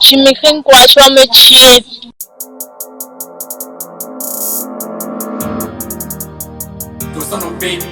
tu m'écris quoi, tu vas me tuer. Those on beat.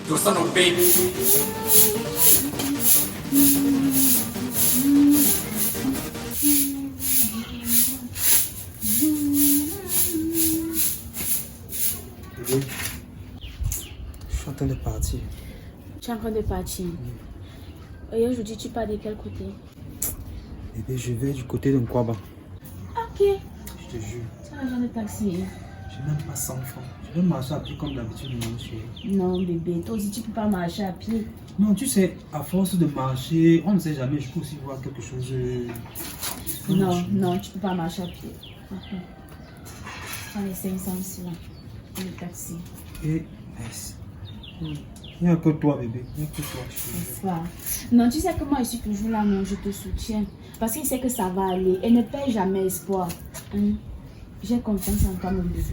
Those on beat. Je suis en train de partir. Tu es en train de partir. Et aujourd'hui, tu pars de quel côté? Bébé, je vais du côté de Nkwaba. Ok. Je te jure. Tu as l'argent de taxi. J'ai même pas 100 francs. Je vais marcher à pied comme d'habitude, mon chéri. Non, bébé. Toi aussi, tu peux pas marcher à pied. Non, tu sais, à force de marcher, on ne sait jamais, je peux aussi voir quelque chose. Non, non, tu peux pas marcher à pied. Ok. Prends les 500 aussi là. Pour le taxi. Et. Il n'y a que toi, bébé. Il n'y a que toi. N'est-ce pas? Non, tu sais que moi, je suis toujours là, non, je te soutiens. Parce qu'il sait que ça va aller. Et ne perds jamais espoir. Hein? J'ai confiance en toi, mon bébé.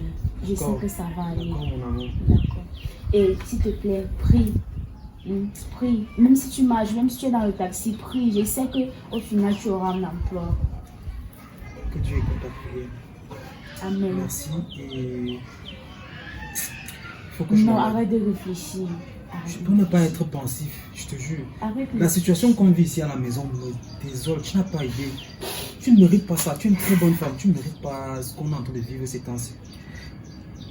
Je sais que ça va aller. D'accord, mon amour. D'accord. Et s'il te plaît, prie. Prie. Même si tu marches, même si tu es dans le taxi, prie. Je sais qu'au final, tu auras un emploi. Que Dieu écoute ta prière. Amen. Merci. Et. Faut que je Non, m'arrête. arrête de réfléchir. Je peux ne pas être pensif, je te jure. Arrête La situation qu'on vit ici à la maison me désole. Tu n'as pas idée. Tu ne mérites pas ça. Tu es une très bonne femme. Tu ne mérites pas ce qu'on est en train de vivre ces temps-ci.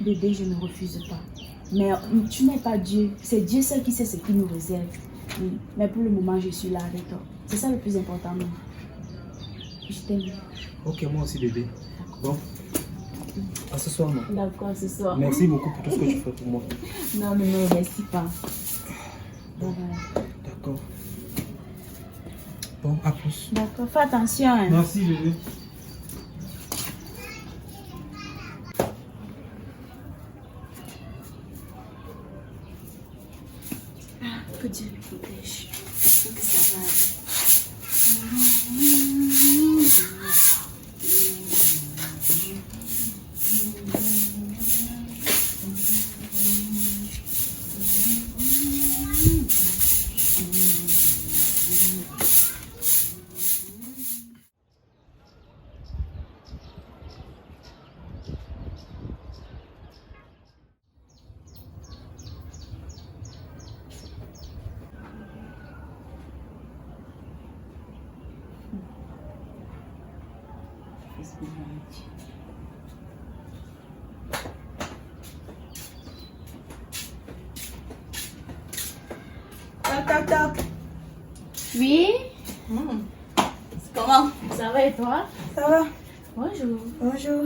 Bébé, je ne refuse pas. Mais tu n'es pas Dieu. C'est Dieu seul qui sait ce qu'il nous réserve. Mais pour le moment, je suis là avec toi. C'est ça le plus important. Non? Je t'aime. Ok, moi aussi, bébé. Bon. À ce soir, non. D'accord, ce soir. Merci beaucoup pour tout ce que tu fais pour moi. Non, ne me remercie pas. Bon. D'accord. Bon, à plus. D'accord, fais attention. Hein. Merci, bébé. Que Dieu le protège. Je sais que ça va aller. Toc, toc. Oui, Comment? ça va et toi? Ça va? Bonjour. Bonjour.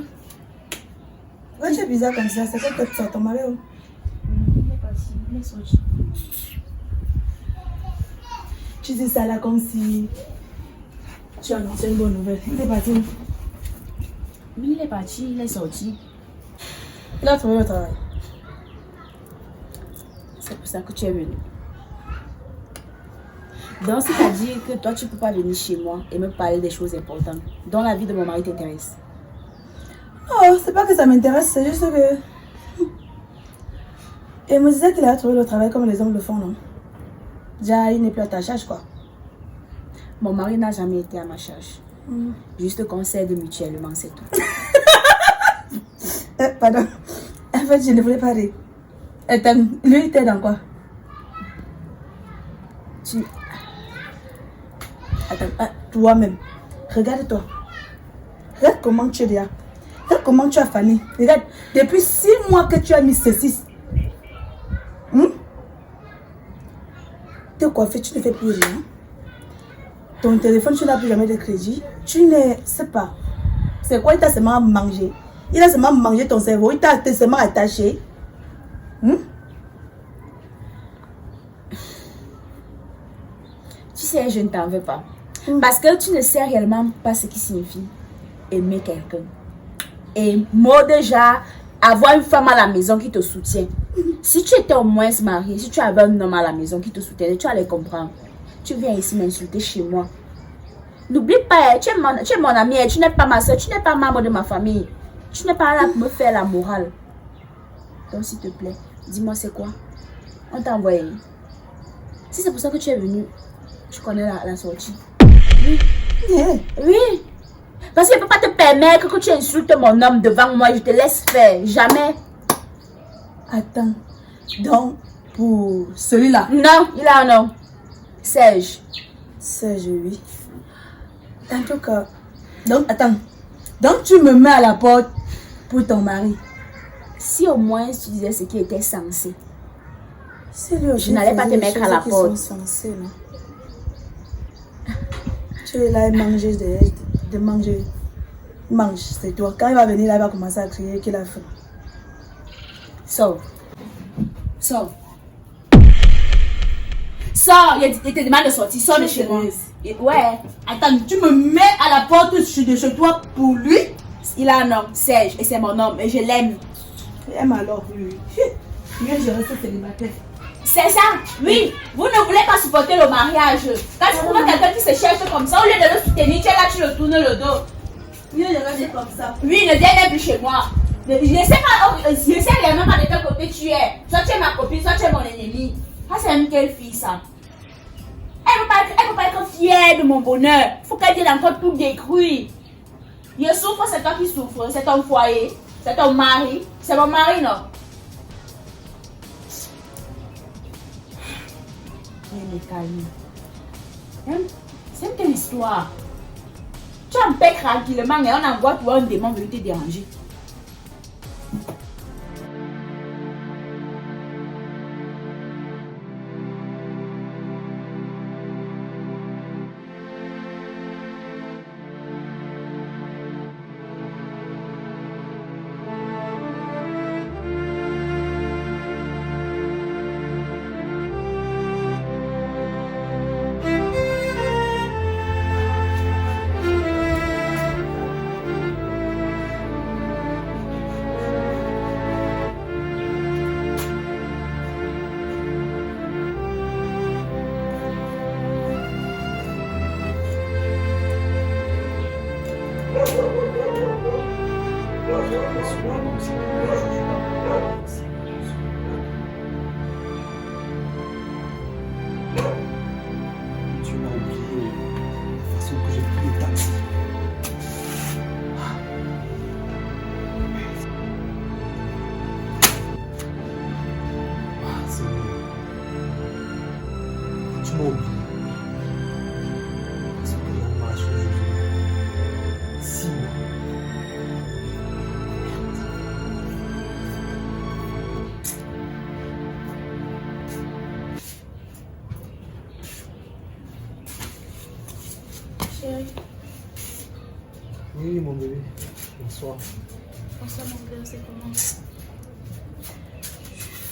Ouais, tu es bizarre comme ça. C'est quoi que tu sors ton mari? Il est parti, il est sorti. Tu dis ça là comme si tu annonçais une bonne nouvelle. Il est parti. Mais il est parti, il est sorti. Il a trouvé le travail. C'est pour ça que tu es venu. Donc, c'est-à-dire que toi, tu ne peux pas venir chez moi et me parler des choses importantes dont la vie de mon mari t'intéresse. Non, c'est pas que ça m'intéresse, c'est juste que... Il me disait qu'il a trouvé le travail comme les hommes le font, non? Déjà, il n'est plus à ta charge, quoi. Mon mari n'a jamais été à ma charge. Juste qu'on s'aide mutuellement, c'est tout. Pardon. En fait, je ne voulais pas rire. Attends, lui, il t'aide dans quoi? Tu... Attends, toi-même. Regarde-toi. Regarde comment tu es là. Regarde comment tu as fané. Regarde, depuis 6 mois que tu as mis ceci. T'es coiffé, tu ne fais plus rien. Ton téléphone, tu n'as plus jamais de crédit. Tu ne sais pas. C'est quoi, il t'a seulement mangé. Il a seulement mangé ton cerveau. Il t'a seulement attaché. Tu sais, je ne t'en veux pas. Parce que tu ne sais réellement pas ce qui signifie aimer quelqu'un. Et moi déjà, avoir une femme à la maison qui te soutient. Si tu étais au moins marié, si tu avais un homme à la maison qui te soutient, tu allais comprendre. Tu viens ici m'insulter chez moi. N'oublie pas, tu es mon ami, tu n'es pas ma soeur, tu n'es pas membre de ma famille. Tu n'es pas là pour me faire la morale. Donc s'il te plaît, dis-moi c'est quoi? On t'a envoyé. Si c'est pour ça que tu es venu, tu connais la sortie. Oui. Yeah. Oui. Parce que je ne peux pas te permettre que tu insultes mon homme devant moi. Je te laisse faire. Jamais. Attends. Donc, pour celui-là. Non, il a un nom. Serge. Serge, oui. En tout cas. Donc, attends. Donc, tu me mets à la porte pour ton mari. Si au moins tu disais ce qui était censé. Je n'allais pas te mettre à la porte. Censés, non? Tu es là et manger de manger. Mange, c'est toi. Quand il va venir là, il va commencer à crier qu'il a faim. Sors. Sors. Sors, il te demande de sortir. Sors de chez moi. Ouais. Attends, tu me mets à la porte de chez toi pour lui? Il a un nom, Serge, et c'est mon homme, et je l'aime. Aime alors, lui. Mieux gérer ce célibataire. C'est ça, oui. Vous ne voulez pas supporter le mariage. Quand tu trouves quelqu'un qui se cherche comme ça, au lieu de le soutenir, tu es là, tu le tournes le dos. Mieux gérer comme ça. Oui, ne viens plus chez moi. Je ne sais pas, je sais réellement pas de quel côté tu es. Soit tu es ma copine, soit tu es mon ennemi. Ah, c'est une quelle fille ça? Elle ne peut pas être fière de mon bonheur. Il faut qu'elle vienne encore tout détruire. Je souffre, c'est toi qui souffres. C'est ton foyer, c'est ton mari. C'est mon mari, non? Elle est calme. C'est une telle histoire. Tu en paies tranquillement et on envoie pour un démon venir te déranger. Tu m'as oublié la façon que j'ai pris le taxi. C'est mieux. Tu m'as oublié. Parce que j'ai marché aujourd'hui. 6 mois. Chérie. Oui, mon bébé. Bonsoir. Bonsoir mon père, c'est comment?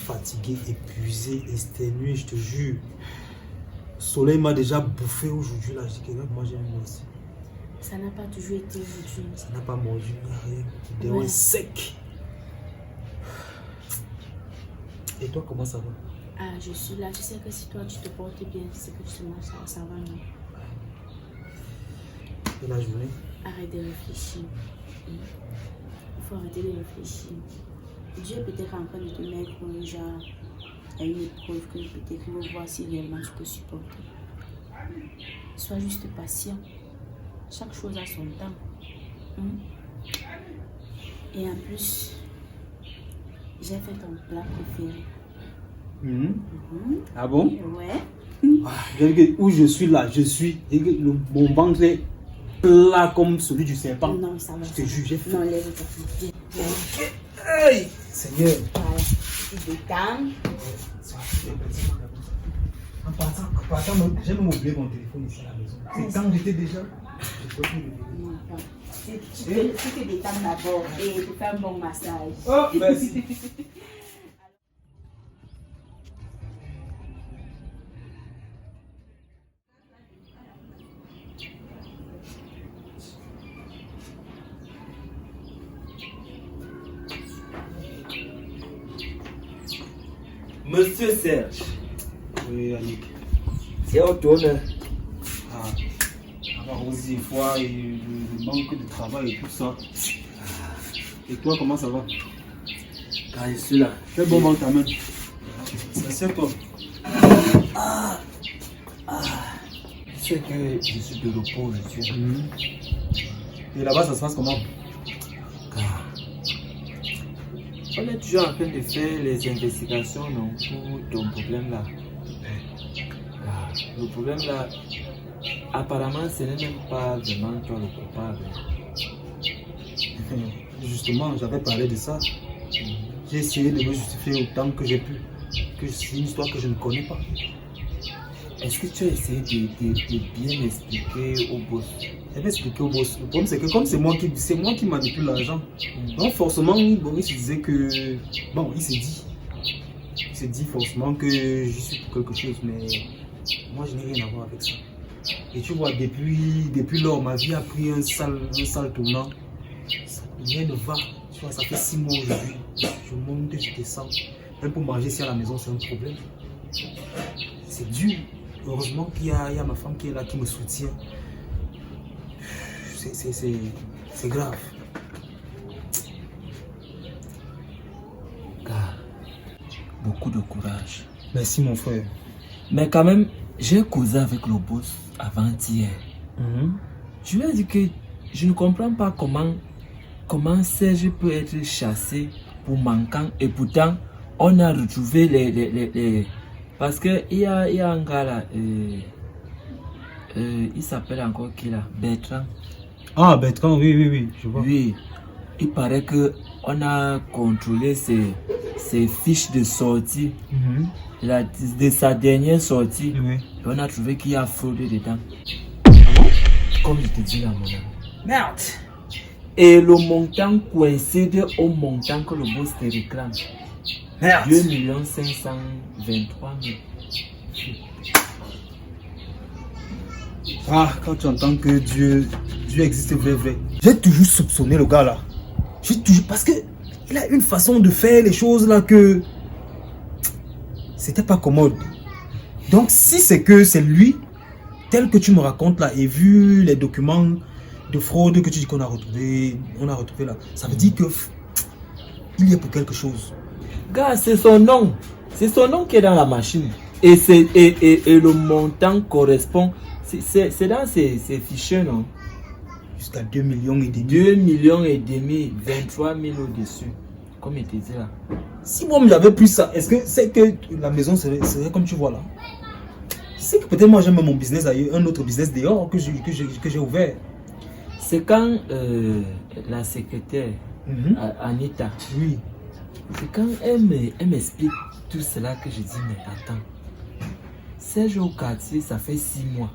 Fatigué, épuisé, exténué, je te jure. Le soleil m'a déjà bouffé aujourd'hui là. Je dis que moi j'ai un aussi. Ça n'a pas toujours été aujourd'hui. Ça n'a pas mordu, il n'y a rien. Des Ouais. sec. Et toi, comment ça va? Ah, je suis là. Tu sais que si toi tu te portes bien, c'est que tu manges, ça va, non? Et la journée? Arrête de réfléchir. Il faut arrêter de réfléchir. Dieu est peut-être en train de te mettre genre à une épreuve que peut-être il va voir si réellement tu peux supporter. Sois juste patient. Chaque chose a son temps. Et en plus, j'ai fait ton plat préféré. Ah bon? Ouais. Où je suis là, mon ventre est plat comme celui du serpent. Non, ça va. Je te jure, j'ai fait. Non, lève-toi. Viens. Hey, Seigneur. Voilà. Tu te détends. En partant, j'ai même oublié mon téléphone ici à la maison. C'est quand j'étais déjà. Je peux plus le dire. Tu te détends d'abord et tu fais un bon massage. Oh, merci. Monsieur Serge, Oui, Yannick. c'est votre honneur. Avoir aussi des fois et le manque de travail et tout ça. Et toi, comment ça va? Car je suis là. Fais bon ventre ta main. Assieds-toi. Je sais que je suis de repos aujourd'hui. Et là-bas, ça se passe comment? Car on est toujours en train de faire les investigations non, pour ton problème là. Car le problème là, apparemment, ce n'est même pas vraiment toi le coupable. Justement, j'avais parlé de ça. J'ai essayé de me justifier autant que j'ai pu. Que c'est une histoire que je ne connais pas. Est-ce que tu as essayé de bien expliquer au boss? J'avais expliqué au boss. Le problème, c'est que comme c'est moi qui manipule l'argent, donc forcément, bon, il se disait que. Bon, il s'est dit forcément que je suis pour quelque chose, mais moi, je n'ai rien à voir avec ça. Et tu vois, depuis lors, ma vie a pris un sale tournant. Rien ne va. Tu vois, ça fait 6 mois aujourd'hui. Je monte, je descends. Même pour manger ici à la maison, c'est un problème. C'est dur. Heureusement qu'il y a ma femme qui est là, qui me soutient. C'est grave. Car beaucoup de courage. Merci mon frère. Mais quand même, j'ai causé avec le boss avant-hier. Je lui ai dit que je ne comprends pas comment Serge peut être chassé pour manquant et pourtant on a retrouvé les... Parce que il y a un gars là, il s'appelle encore qui là? Bertrand. Ah, Bertrand, oui, je vois. Oui, il paraît que on a contrôlé ses fiches de sortie, de sa dernière sortie. Oui. Et on a trouvé qu'il y a fraudé dedans. Comme je te dis là, mon ami. Merde. Et le montant coïncide au montant que le boss te réclame. Merde. 2 523 000. Ah, quand tu entends que Dieu existe vrai. J'ai toujours soupçonné le gars là. Parce que il a une façon de faire les choses là que c'était pas commode. Donc si c'est que c'est lui, tel que tu me racontes là, et vu les documents de fraude que tu dis qu'on a retrouvé là, ça veut dire que il y est pour quelque chose. Gars, c'est son nom. C'est son nom qui est dans la machine. Et le montant correspond. C'est dans ses fichiers, non? Jusqu'à 2,5 millions. 2,5 millions, 23 000 au-dessus. Comme il te dit là. Si moi j'avais plus ça, est-ce que c'est que la maison serait comme tu vois là? C'est que peut-être moi j'aime mon business ailleurs, un autre business dehors que j'ai ouvert. C'est quand la secrétaire, Anita, Oui. c'est quand elle m'explique tout cela que je dis, mais attends, Serge au quartier, ça fait 6 mois.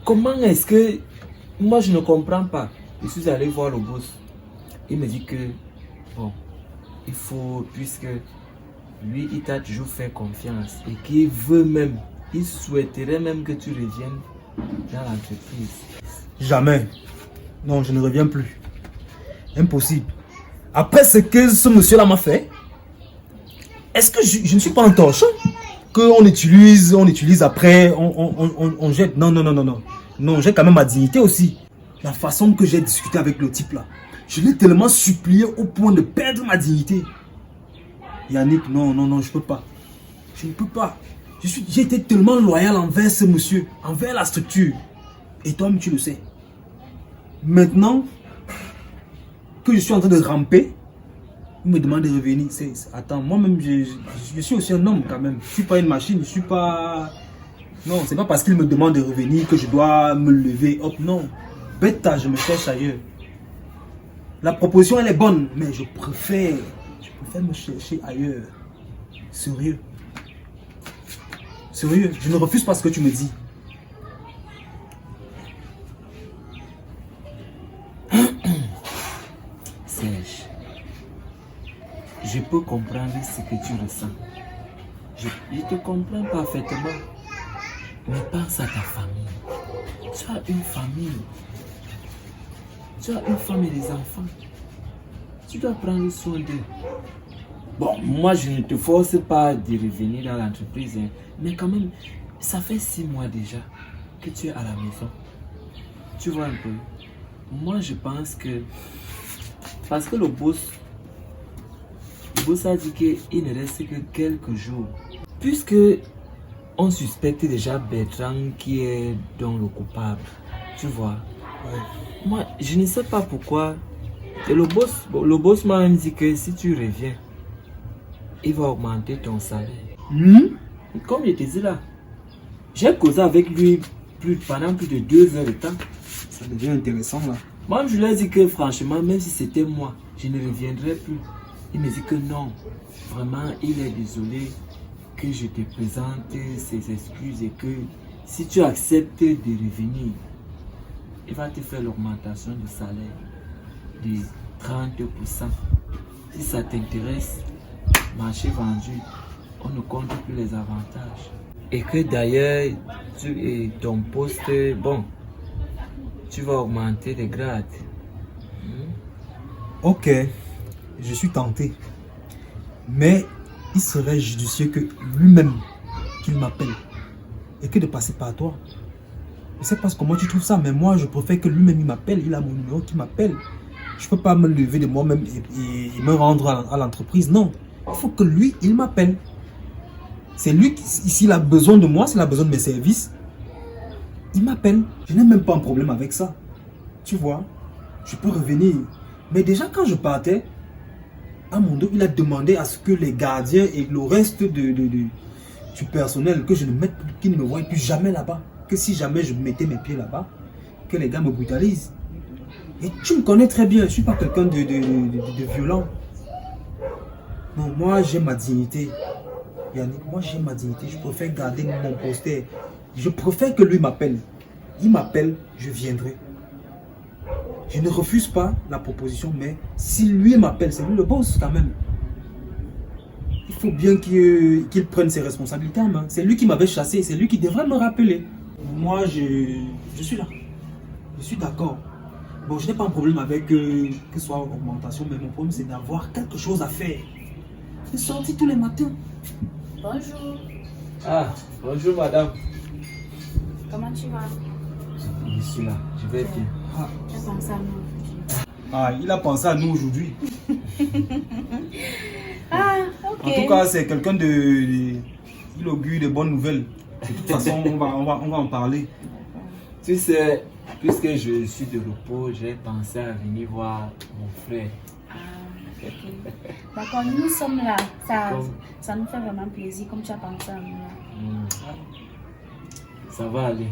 Comment est-ce que... Moi, je ne comprends pas. Je suis allé voir le boss. Il me dit que, bon, il faut, puisque lui, il t'a toujours fait confiance et qu'il veut même, il souhaiterait même que tu reviennes dans l'entreprise. Jamais. Non, je ne reviens plus. Impossible. Après ce que ce monsieur-là m'a fait, est-ce que je ne suis pas un torchon? Qu'on utilise après, on jette. Non, non, non, non, non. Non, j'ai quand même ma dignité aussi. La façon que j'ai discuté avec le type là, je l'ai tellement supplié au point de perdre ma dignité. Yannick, non, non, non, je peux pas. Je ne peux pas. J'ai été tellement loyal envers ce monsieur, envers la structure. Et toi-même, tu le sais. Maintenant que je suis en train de ramper, il me demande de revenir. Attends, moi-même, je suis aussi un homme quand même. Je ne suis pas une machine, je suis pas... Non, c'est pas parce qu'il me demande de revenir que je dois me lever. Hop, non. Bêta, je me cherche ailleurs. La proposition, elle est bonne, mais je préfère me chercher ailleurs. Sérieux. Sérieux, je ne refuse pas ce que tu me dis. Serge, je peux comprendre ce que tu ressens. Je te comprends parfaitement. Mais pense à ta famille. Tu as une famille. Tu as une femme et des enfants. Tu dois prendre soin d'eux. Bon, moi je ne te force pas de revenir dans l'entreprise, hein, mais quand même, ça fait 6 mois déjà que tu es à la maison. Tu vois un peu. Moi je pense que, parce que le boss a dit qu'il ne reste que quelques jours. Puisque on suspecte déjà Bertrand qui est donc le coupable. Tu vois. Ouais. Moi je ne sais pas pourquoi. Et le boss m'a même dit que si tu reviens, il va augmenter ton salaire. Comme je te dis là, j'ai causé avec lui pendant plus de 2 heures de temps. Ça devient intéressant là. Moi je lui ai dit que franchement, même si c'était moi, je ne reviendrai plus. Il me dit que non, vraiment il est désolé que je te présente ses excuses et que si tu acceptes de revenir, il va te faire l'augmentation de salaire de 30%. Si ça t'intéresse, marché vendu, on ne compte plus les avantages. Et que d'ailleurs, ton poste, bon, tu vas augmenter les grades. Ok, je suis tenté. Mais il serait judicieux que lui-même, qu'il m'appelle. Et que de passer par toi. Je sais pas comment tu trouves ça, mais moi je préfère que lui-même il m'appelle. Il a mon numéro qui m'appelle. Je peux pas me lever de moi-même et me rendre à l'entreprise. Non, il faut que lui, il m'appelle. C'est lui, s'il a besoin de moi, s'il a besoin de mes services, il m'appelle. Je n'ai même pas un problème avec ça. Tu vois, je peux revenir. Mais déjà quand je partais, à mon dos, il a demandé à ce que les gardiens et le reste du personnel, que je ne mette, qu'ils ne me voient plus jamais là-bas. Que si jamais je mettais mes pieds là-bas, que les gars me brutalisent. Et tu me connais très bien, je ne suis pas quelqu'un de violent. Non, moi j'ai ma dignité. Yannick, moi j'ai ma dignité. Je préfère garder mon poster. Je préfère que lui m'appelle. Il m'appelle, je viendrai. Je ne refuse pas la proposition, mais si lui m'appelle, c'est lui le boss quand même. Il faut bien qu'il prenne ses responsabilités en main. C'est lui qui m'avait chassé, c'est lui qui devrait me rappeler. Moi, je suis là. Je suis d'accord. Bon, je n'ai pas un problème avec que ce soit augmentation, mais mon problème c'est d'avoir quelque chose à faire. Je sortis tous les matins. Bonjour. Ah, bonjour madame. Comment tu vas? Je suis là, je vais bien. Tu as pensé à nous? Ah, il a pensé à nous aujourd'hui. Ah, ok. En tout cas, c'est quelqu'un il augure de bonnes nouvelles. De toute façon, on va en parler. Tu sais, puisque je suis de repos, j'ai pensé à venir voir mon frère. Ah, ok. D'accord, nous sommes là. Ça nous fait vraiment plaisir, comme tu as pensé à nous là. Ça va aller.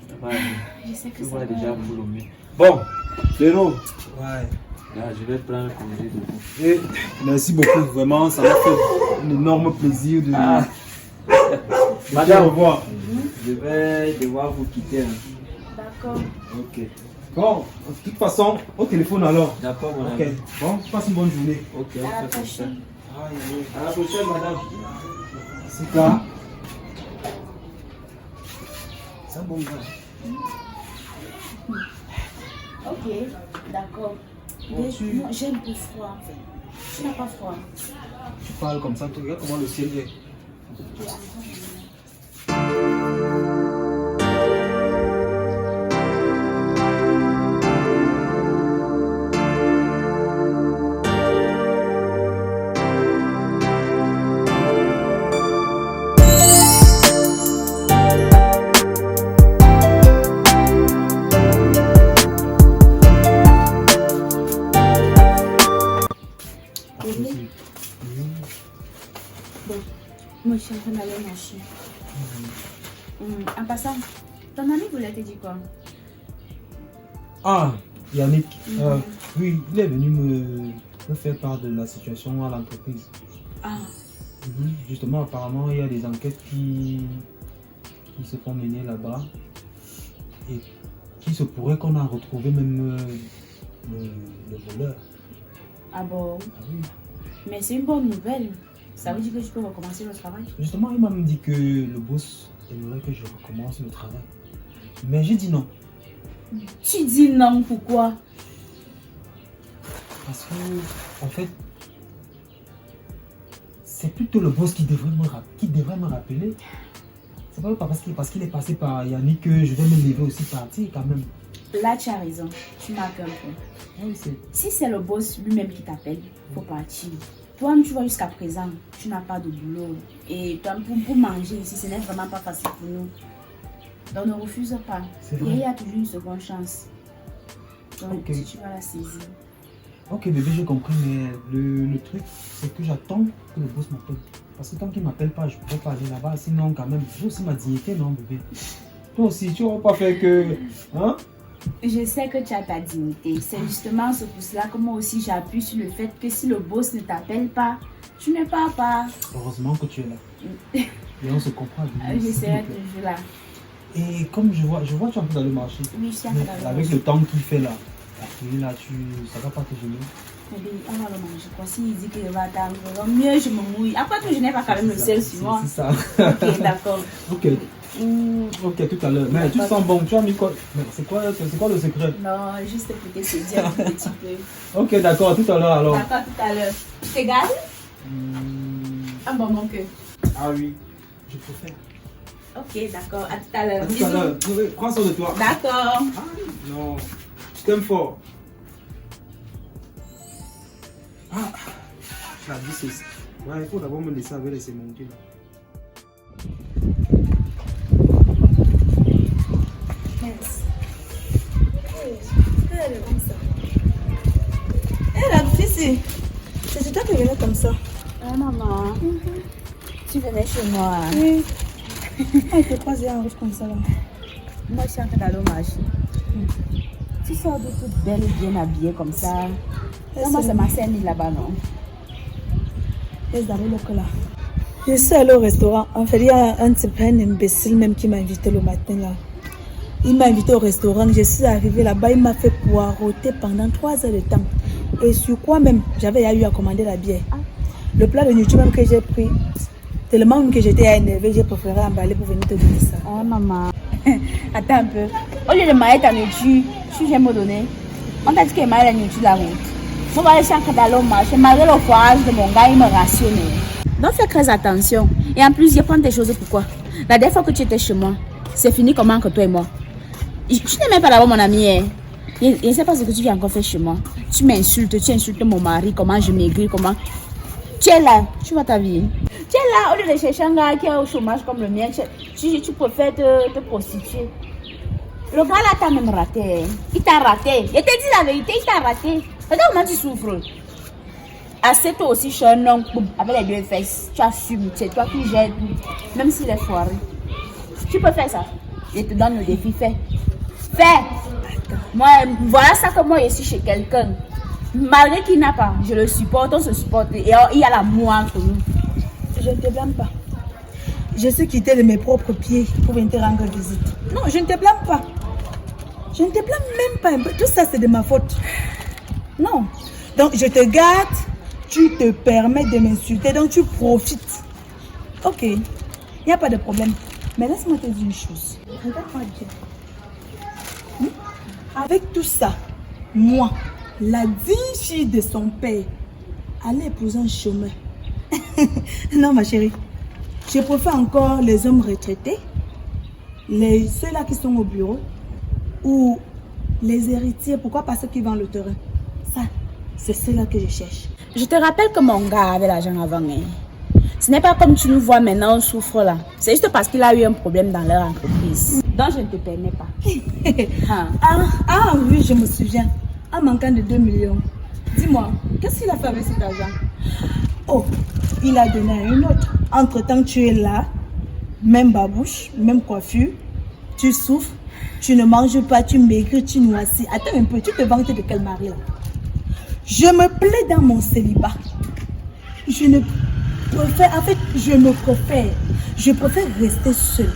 Ça va aller. Je sais que Tu ça vois va déjà aller. pour le mieux. Bon, Léno, Ouais. là, je vais prendre congé de vous. Et merci beaucoup, vraiment, ça m'a fait un énorme plaisir de Madame, te revoir. je vais devoir vous quitter. D'accord. Ok. Bon, de toute façon, au téléphone alors. D'accord, mon Ok. ami. Bon, passe une bonne journée. Ok, À la on fait comme ça. prochaine. À la prochaine, madame. C'est ça. C'est un bon gars. Ok, d'accord. Bon, Mais tu- moi, j'ai un peu froid en fait. Tu n'as pas froid. Tu parles comme ça, tu regardes comment le ciel est. Ok, attends. Bébé, bon, moi je suis en train d'aller marcher. En passant, ton ami voulait te dire quoi? Ah, Yannick, Mhm. oui, il est venu me faire part de la situation à l'entreprise. Ah, Justement, apparemment, il y a des enquêtes qui se font mener là-bas et qu'il se pourrait qu'on a retrouvé même le voleur. ah bon, Ah oui. mais c'est une bonne nouvelle. Ça veut dire que je peux recommencer le travail? Justement, il m'a même dit que le boss aimerait que je recommence le travail. Mais j'ai dit non. Tu dis non, pourquoi? Parce que, en fait, c'est plutôt le boss qui devrait me rappeler. C'est pas parce qu'il est passé par Yannick que je vais me lever aussi partir quand même. Là, tu as raison. Tu marques un peu. Oui, c'est... Si c'est le boss lui-même qui t'appelle, il faut partir. Toi-même, tu vois, jusqu'à présent, tu n'as pas de boulot. Et toi, pour manger ici, ce n'est vraiment pas facile pour nous. Donc, ne refuse pas. C'est Et vrai. il y a toujours une seconde chance. Donc, Ok. si tu vas la saisir. Ok bébé, j'ai compris, mais le truc, c'est que j'attends que le boss m'appelle. Parce que tant qu'il ne m'appelle pas, je ne pourrais pas aller là-bas. Sinon, quand même, j'ai aussi ma dignité, non bébé? Toi aussi, tu ne vas pas faire que... Hein? Je sais que tu as ta dignité. C'est justement ce pour cela que moi aussi j'appuie sur le fait que si le boss ne t'appelle pas, tu ne pars pas. Heureusement que tu es là. Et on se comprend. bébé, Je s'il te serai plaît. toujours là. Et comme je vois que tu es en train d'aller marcher. Oui, je suis en Mais train d'aller avec manger. le temps qu'il fait là, là, ça va pas te gêner. Bébé, on va le manger. Quoi, s'il dit qu'il va attendre, mieux je me mouille. Après tout, je n'ai pas quand même le sel sur moi. C'est ça. Ok, d'accord. Ok. Ok, tout à l'heure. Mais tu sens bon, tu as mis quoi? Mais c'est quoi le secret? Non, juste peut-être se dire un petit peu. Ok, d'accord, tout à l'heure alors. D'accord, tout à l'heure. Tu te gardes? Un moment que. Ah oui, je préfère. Ok, d'accord. À tout à l'heure. À tout à l'heure. Bisous. Oui, prends soin de toi. D'accord. Ah, non, je t'aime fort. Ah, la vie c'est... Ouais, il faut d'abord me laisser avec ces monter là. Mince. Elle est comme ça. Eh, la fille, c'est toi qui venais comme ça. Ah, maman. Tu venais chez moi. Oui. Ah, il fait pas en rouge comme ça là. Moi, je suis en train d'aller au marché. Tu sors de toute belle et bien habillée comme ça. Moi, c'est ma scène là-bas, non? Laisse d'aller le là. Je suis allée au restaurant. En fait, il y a un type, un imbécile même qui m'a invité le matin là. Il m'a invité au restaurant. Je suis arrivée là-bas. Il m'a fait poireauter pendant 3 heures de temps. Et sur quoi même, j'avais eu à commander la bière. Le plat de nourriture même que j'ai pris, tellement même que j'étais énervée, j'ai préféré emballer pour venir te donner ça. Ah, maman. Attends un peu. Au lieu de mailler ta nourriture, tu viens me donner. On t'a dit qu'il maille la nourriture là-haut. Moi, je suis en train d'aller au marché. Malgré le foirage de mon gars, il me rationne. Donc, fais très attention. Et en plus, je prends tes choses pourquoi? La dernière fois que tu étais chez moi, c'est fini comment entre toi et moi? Tu n'es même pas d'abord mon ami. Hein? Je ne sais pas ce que tu viens encore faire chez moi. Tu m'insultes, tu insultes mon mari, comment je maigris, comment... Tu es là, tu vois ta vie. Tu es là, au lieu de chercher un gars qui est au chômage comme le mien, tu préfères te prostituer. Le gars là t'a même raté. Il t'a raté. Je t'ai dit la vérité, il t'a raté. Regarde comment tu souffres. Assez toi aussi, je suis un homme avec les 2 fesses. Tu assumes, c'est toi qui gères, même s'il est foiré. Tu peux faire ça. Je te donne le défi, fais. Fais. Moi, voilà ça que moi je suis chez quelqu'un. Malgré qu'il n'a pas, je le supporte, on se supporte. Et il y a l'amour entre nous. Je ne te blâme pas. Je suis quittée de mes propres pieds pour venir te rendre visite. Non, je ne te blâme pas. Je ne te blâme même pas un peu. Tout ça, c'est de ma faute. Non. Donc, je te garde. Tu te permets de m'insulter. Donc, tu profites. Ok. Il n'y a pas de problème. Mais laisse-moi te dire une chose. Regarde-moi bien. Avec tout ça, moi, la digne fille de son père, aller épouser un chômeur. Non, ma chérie. Je préfère encore les hommes retraités, ceux-là qui sont au bureau, ou les héritiers. Pourquoi pas ceux qui vendent le terrain? Ça, c'est ceux-là que je cherche. Je te rappelle que mon gars avait l'argent avant. Hein. Ce n'est pas comme tu nous vois maintenant, on souffre là. C'est juste parce qu'il a eu un problème dans leur entreprise. Donc je ne te permets pas. Oui, je me souviens. En manquant de 2 millions. Dis-moi, qu'est-ce qu'il a fait avec cet argent? Oh, il a donné à une autre. Entre-temps, tu es là, même babouche, même coiffure, tu souffres, tu ne manges pas, tu maigris, tu noircis. Attends un peu, tu te vantes de quel mari là? Je me plais dans mon célibat. Je préfère rester seule.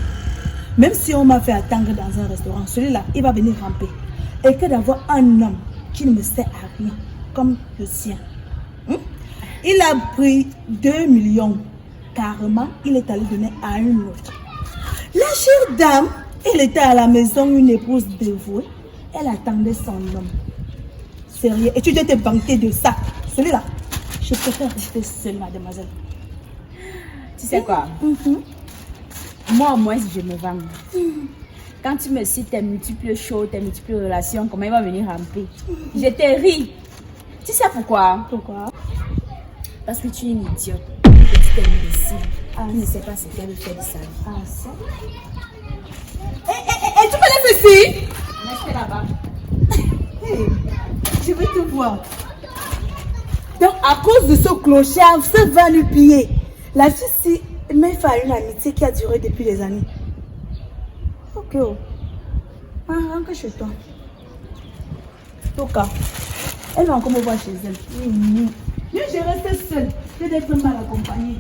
Même si on m'a fait attendre dans un restaurant, celui-là, il va venir ramper. Et que d'avoir un homme qui ne me sert à rien, comme le sien. Il a pris 2 millions. Carrément, il est allé donner à une autre. La chère dame, elle était à la maison, une épouse dévouée. Elle attendait son homme. Sérieux. Et tu dois te vanter de ça. Celui-là, je préfère rester seule, mademoiselle. Tu sais quoi? Moi, au moins, je me vends. Quand tu me cites tes multiples shows, tes multiples relations, comment il va venir ramper? Je te ris. Tu sais pourquoi? Pourquoi? Parce que tu es une idiote. Petite imbécile. Tu ne sais pas ce qu'elle veut faire de sa vie. Ah, ça? Tu me laisses ici? Reste là-bas. Hey, je vais te voir. Donc, à cause de ce clochard, ce va lui piller. La fille m'a fait une amitié qui a duré depuis des années. Ok. Rentre chez toi. Toka. Elle va encore me voir chez elle. Je reste seule. Je vais être mal accompagnée.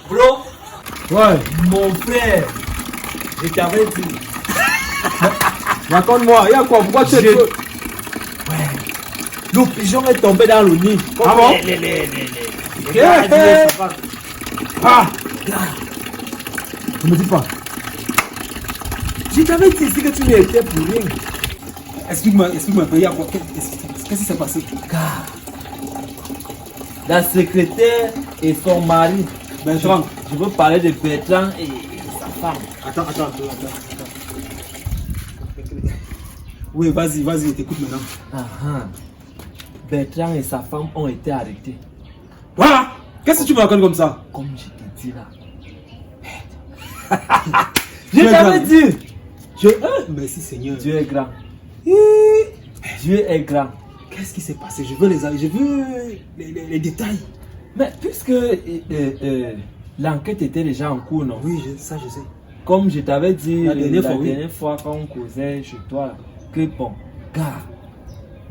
Bro, Ouais, mon frère, je t'avais dit. raconte-moi, il y a quoi? Pourquoi tu es... Ouais. Le pigeon est tombé dans le nid. Ah bon? Ah! Ne me dis pas. Je t'avais dit ici que tu n'étais pour rien. Explique-moi, il y a quoi? Qu'est-ce qui s'est passé? Car la secrétaire et son mari. Bertrand. Je veux parler de Bertrand et sa femme. Attends. Oui, vas-y, je t'écoute maintenant. Bertrand et sa femme ont été arrêtés. Voilà! Qu'est-ce que tu me racontes comme ça? Comme je te dis là. Je t'avais dit. Merci Seigneur. Dieu est grand. Dieu est grand. Qu'est-ce qui s'est passé? Je veux les détails. Mais puisque l'enquête était déjà en cours, non? Oui, ça je sais. Comme je t'avais dit La dernière fois quand on causait chez toi, là, que bon, gars.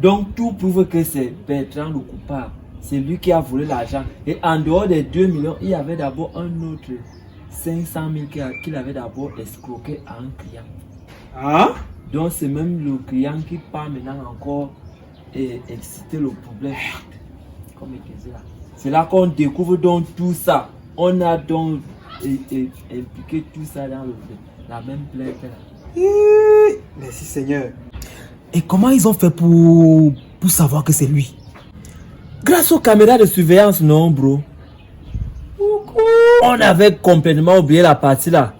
Donc tout prouve que c'est Bertrand le coupable. C'est lui qui a volé l'argent. Et en dehors des 2 millions, il y avait d'abord un autre 500 000 qu'il avait d'abord escroqué à un client. Ah? Donc c'est même le client qui part maintenant encore et exciter le problème. Comme il disait là. C'est là qu'on découvre donc tout ça. On a donc impliqué tout ça dans la même plainte là. Merci Seigneur. Et comment ils ont fait pour savoir que c'est lui? Grâce aux caméras de surveillance, non, bro. On avait complètement oublié la partie là.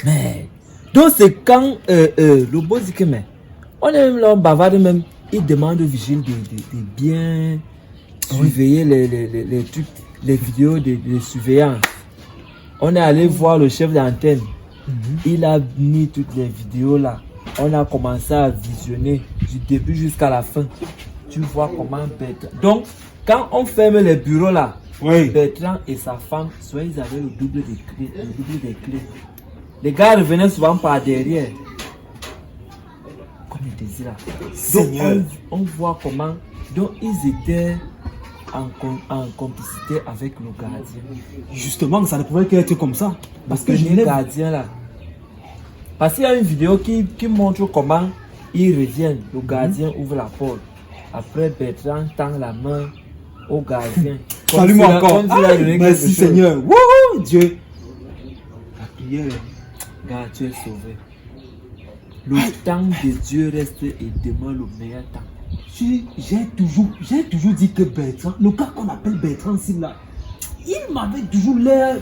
Mais donc c'est quand le boss dit que mais on est même là, on bavarde même. Il demande au vigile de bien surveiller les trucs, les vidéos de surveillance. On est allé voir le chef d'antenne. Il a mis toutes les vidéos là. On a commencé à visionner du début jusqu'à la fin. Tu vois comment Bertrand. Donc, quand on ferme les bureaux là, Oui. Bertrand et sa femme, soit ils avaient le double des clés. Les gars revenaient souvent par derrière. Comme il disait là. Seigneur. Donc, on voit comment. Donc, ils étaient en complicité avec le gardien. Justement, ça ne pouvait qu'être comme ça. Parce que je le n'ai gardien là. Parce qu'il y a une vidéo qui montre comment ils reviennent. Le gardien ouvre la porte. Après, Bertrand tend la main au gardien. Salut-moi encore. Comme s'il a donné Merci quelque chose. Seigneur. Wouhou, Dieu. La prière. Gars, tu es sauvé. Le temps de Dieu reste et demeure le meilleur temps. J'ai toujours dit que Bertrand, le gars qu'on appelle Bertrand ici là, il m'avait toujours l'air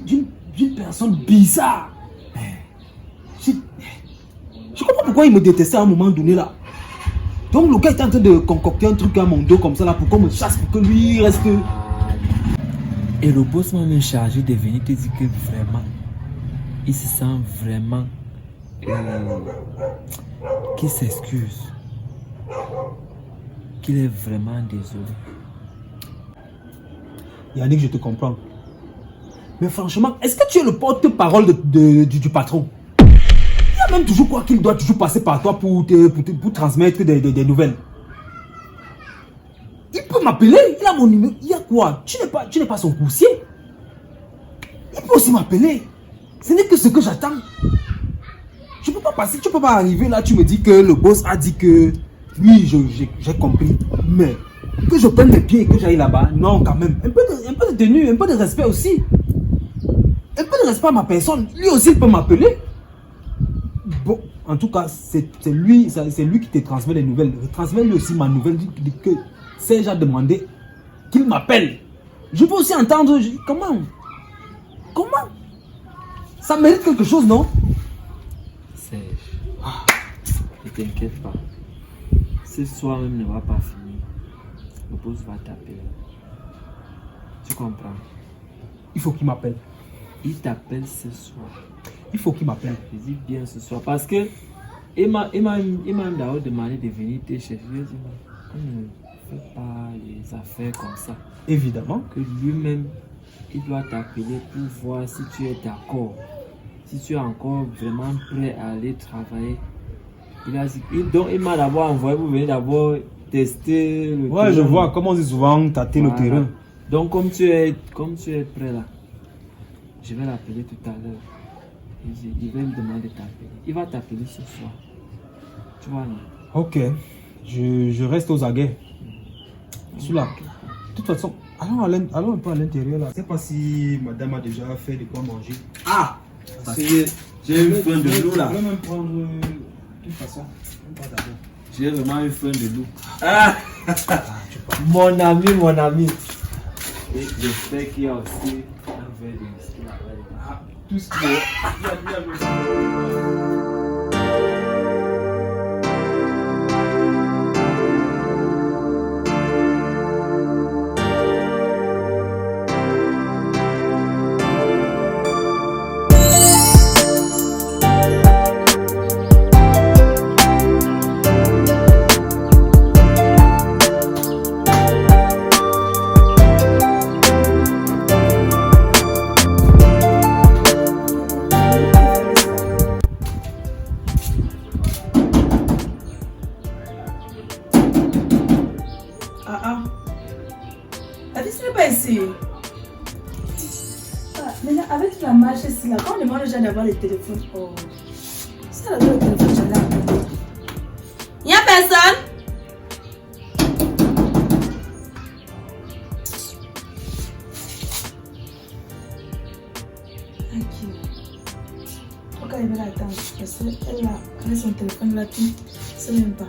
d'une personne bizarre. Je comprends pourquoi il me détestait à un moment donné là. Donc le gars était en train de concocter un truc à mon dos comme ça là pour qu'on me chasse, pour que lui il reste. Et le boss m'a même chargé de venir te dire que vraiment, il se sent vraiment qu'il s'excuse. Qu'il est vraiment désolé. Yannick, je te comprends. Mais franchement, est-ce que tu es le porte-parole du patron? Il y a même toujours quoi qu'il doit toujours passer par toi pour transmettre des nouvelles. Il peut m'appeler, il a mon numéro. Il y a quoi? Tu n'es pas son coursier. Il peut aussi m'appeler. Ce n'est que ce que j'attends. Je peux pas passer, tu peux pas arriver là, tu me dis que le boss a dit que oui, j'ai compris. Mais que je prenne mes pieds et que j'aille là-bas, non quand même. Un peu de tenue, un peu de respect aussi. Un peu de respect à ma personne. Lui aussi il peut m'appeler. Bon, en tout cas, c'est lui qui te transmet les nouvelles. Transmets-lui aussi ma nouvelle que Serge a demandé qu'il m'appelle. Je veux aussi entendre. Comment? Ça mérite quelque chose, non? Serge, ne t'inquiète pas. Ce soir même ne va pas finir. Le boss va t'appeler. Tu comprends? Il faut qu'il m'appelle. Il t'appelle ce soir. Il faut qu'il m'appelle. Je dis bien ce soir. Parce que il m'a d'abord demandé de venir te chercher. Je dis, on ne fait pas les affaires comme ça. Évidemment. Que lui-même, il doit t'appeler pour voir si tu es d'accord. Si tu es encore vraiment prêt à aller travailler. Donc il m'a d'abord envoyé pour venir d'abord tester le terrain. Je vois comment c'est souvent tâter le terrain. Donc comme tu es prêt là, je vais l'appeler tout à l'heure. Il va me demander de t'appeler. Il va t'appeler ce soir. Tu vois, non? Ok. Je reste aux aguets. Je suis là. De toute façon, allons un peu à l'intérieur là. Je ne sais pas si madame a déjà fait de quoi manger. Ah! Parce que j'ai une faim de loup là. Je vais même prendre de toute façon. J'ai vraiment une faim de loup. Ah! Mon ami. Et j'espère qu'il y a aussi un verre de whisky là-bas. Tout ce qui est. Maintenant, avec la marche ici, là, quand on demande aux gens d'avoir le téléphone, oh, ça le téléphone, j'en ai appelé. Il n'y a personne? Ok. Pourquoi elle va l'attendre? Parce qu'elle a son téléphone là, tout. C'est même pas.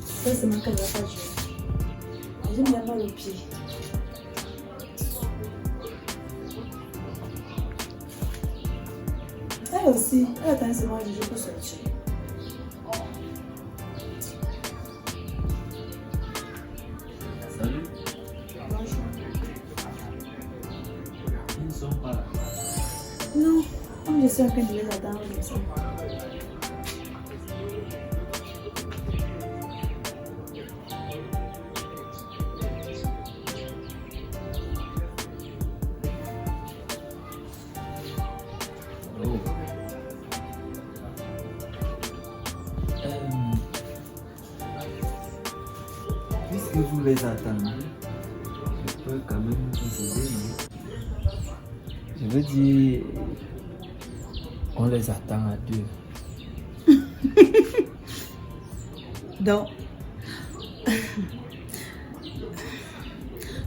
Ça, c'est moi qu'elle va pas jouer. J'aime bien avoir le pied. Elle aussi, elle attend seulement le jour pour sortir. Salut. Bonjour. Ils ne sont pas là. Non, comme je suis en train de les attendre comme ça. Oh. Puisque vous les attendez, je peux quand même vous aider, non? Je veux dire, on les attend à deux.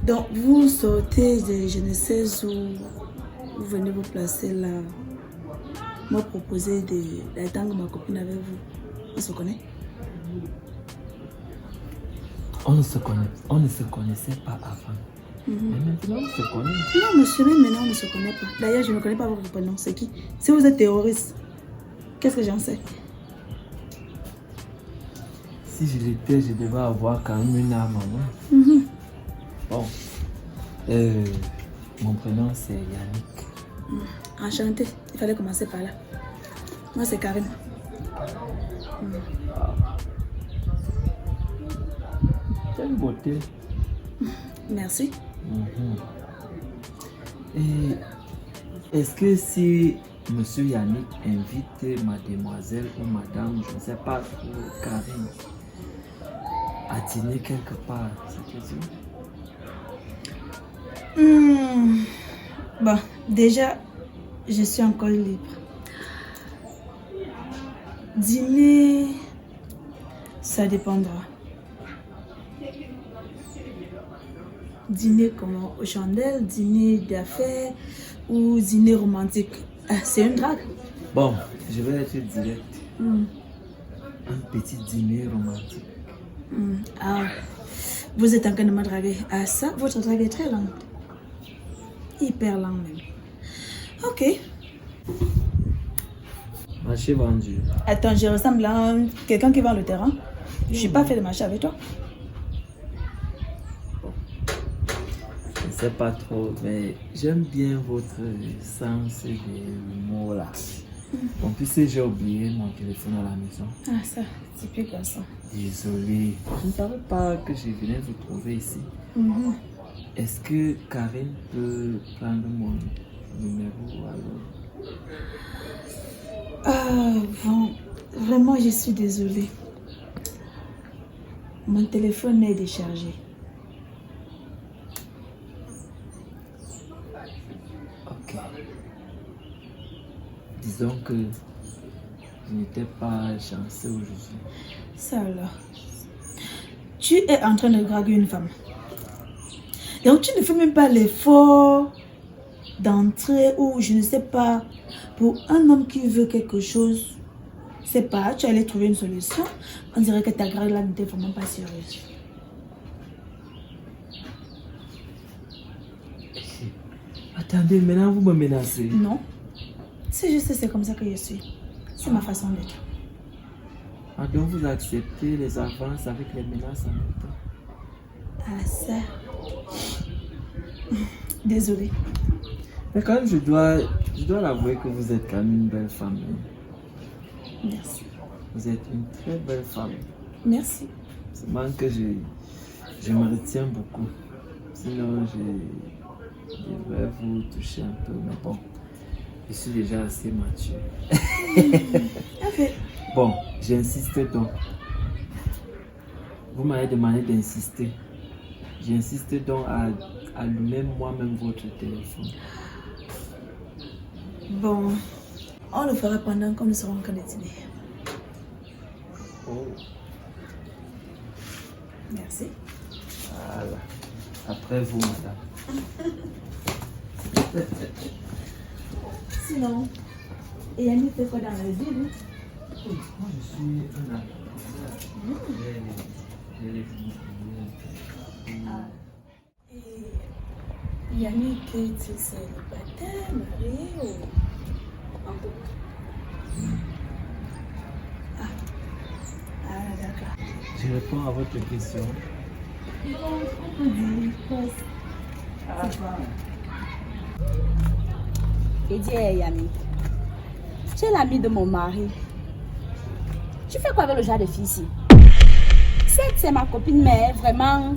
Donc vous sortez de je ne sais où, vous venez vous placer là, me proposer d'attendre ma copine avec vous. On se connaît? On ne se connaissait pas avant. Mais maintenant, on se connaît. Non, monsieur, même maintenant, on ne se connaît pas. D'ailleurs, je ne connais pas votre prénom. C'est qui? Si vous êtes terroriste, qu'est-ce que j'en sais? Si je l'étais, je devais avoir quand même une arme à moi. Bon. Mon prénom, c'est Yannick. Enchanté. Il fallait commencer par là. Moi, c'est Karine. Quelle beauté. Merci. Et est-ce que si monsieur Yannick invite mademoiselle ou madame, je ne sais pas, Karine, à dîner quelque part, c'est possible? Bon, déjà, je suis encore libre. Dîner, ça dépendra. Dîner comment? Aux chandelles, dîner d'affaires ou dîner romantique? C'est une drague. Bon, je vais être direct. Un petit dîner romantique. Ah, vous êtes en train de me draguer. Ah ça, votre drague est très lente. Hyper lente même. Ok. Marché vendu. Attends, je ressemble à quelqu'un qui vend le terrain. Je suis pas fait de marché avec toi. Je ne sais pas trop, mais j'aime bien votre sens de l'humour là. En plus, j'ai oublié mon téléphone à la maison. Ah ça, c'est plus comme ça. Désolé, je ne savais pas que je venais vous trouver ici. Est-ce que Karine peut prendre mon numéro alors? Ah bon, vraiment je suis désolée. Mon téléphone est déchargé. Ok. Disons que je n'étais pas chanceux aujourd'hui. Ça alors. Tu es en train de draguer une femme. Donc tu ne fais même pas l'effort d'entrer ou je ne sais pas, pour un homme qui veut quelque chose, c'est pas, tu allais trouver une solution. On dirait que ta drague là n'était vraiment pas sérieuse. Attendez, maintenant vous me menacez. Non. C'est juste, c'est comme ça que je suis. C'est ma façon d'être. Ah, donc vous acceptez les avances avec les menaces en même temps? Ah ça. Désolée. Mais quand même, je dois l'avouer que vous êtes quand même une belle femme. Merci. Vous êtes une très belle femme. Merci. Seulement que je me retiens beaucoup. Sinon, je devrais vous toucher un peu. Mais bon, je suis déjà assez mature. Ok. Bon, j'insiste donc. Vous m'avez demandé d'insister. J'insiste donc à allumer moi-même votre téléphone. Bon, on le fera pendant que nous serons en train de dîner. Oh, Merci. voilà. Après vous, madame. Sinon, et Yannick fait quoi dans la ville? Moi, je suis un acteur. J'ai les Et Yannick, tu sais, le baptême, marié ou en couple? Ah, d'accord. Je réponds à votre question. Bon, on peut dire, Ah, Et dis, hey, Yannick, tu es l'ami de mon mari. Tu fais quoi avec le genre de fille ici? Certes, c'est ma copine, mais vraiment,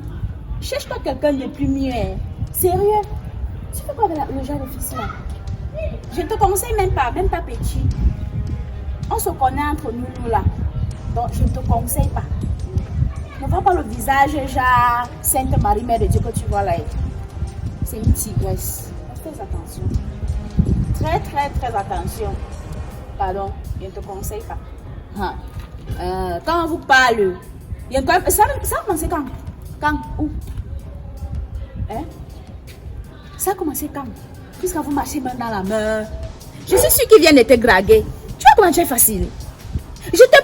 cherche-toi quelqu'un de plus mieux. Sérieux? Tu fais quoi avec le genre de fille ici là? Je te conseille même pas petit. On se connaît entre nous là. Donc, je ne te conseille pas. Ne vois pas le visage, genre Sainte Marie, Mère de Dieu que tu vois là. C'est une tigresse. Fais attention. Très attention. Pardon, je ne te conseille pas. Quand on vous parle, ça a commencé quand? Quand? Où? Hein? Ça a commencé quand? Puisque vous marchez main dans la main. Je suis sûre qu'ils viennent de te draguer. Tu vois comment tu es facile? Je te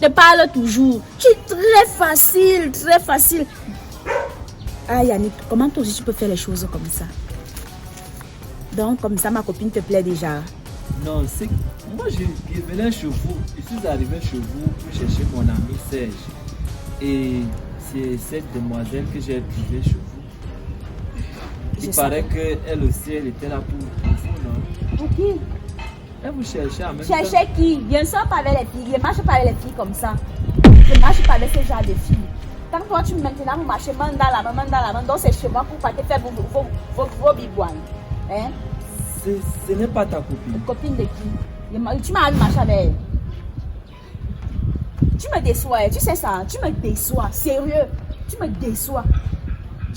parle toujours. Tu es très facile. Ah Yannick, comment toi aussi tu peux faire les choses comme ça? Donc comme ça ma copine te plaît déjà. Non, c'est moi je venais chez vous. Je suis arrivé chez vous pour chercher mon ami Serge. Et c'est cette demoiselle que j'ai trouvée chez vous. Il paraît qu'elle aussi, elle était là pour vous, non? Pour qui? Elle vous cherchait en même temps. Chercher qui? Je ne sors pas avec les filles. Je ne marche pas avec les filles comme ça. Je ne marche pas avec ce genre de filles. Quand toi, maintenant, vous marchez main dans la main, donc c'est chez moi pour pas te faire vos bibouanes. Hein? Ce n'est pas ta copine. Copine de qui? Tu m'as marché avec elle. Tu me déçois, tu sais ça, tu me déçois. Sérieux, tu me déçois.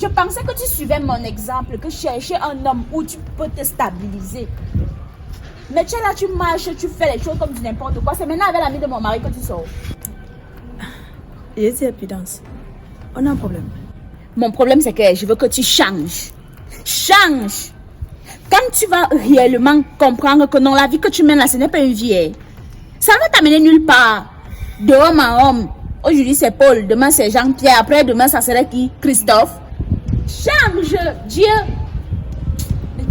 Je pensais que tu suivais mon exemple, que chercher un homme où tu peux te stabiliser. Mais tu es là, tu marches, tu fais les choses comme du n'importe quoi. C'est maintenant avec l'ami de mon mari que tu sors. Et c'est évidence. On a un problème. Mon problème, c'est que je veux que tu changes. Change. Quand tu vas réellement comprendre que non, la vie que tu mènes là, ce n'est pas une vie. Ça ne va t'amener nulle part. De homme à homme. Aujourd'hui, c'est Paul. Demain, c'est Jean-Pierre. Après, demain, ça serait qui? Christophe. Change. Dieu.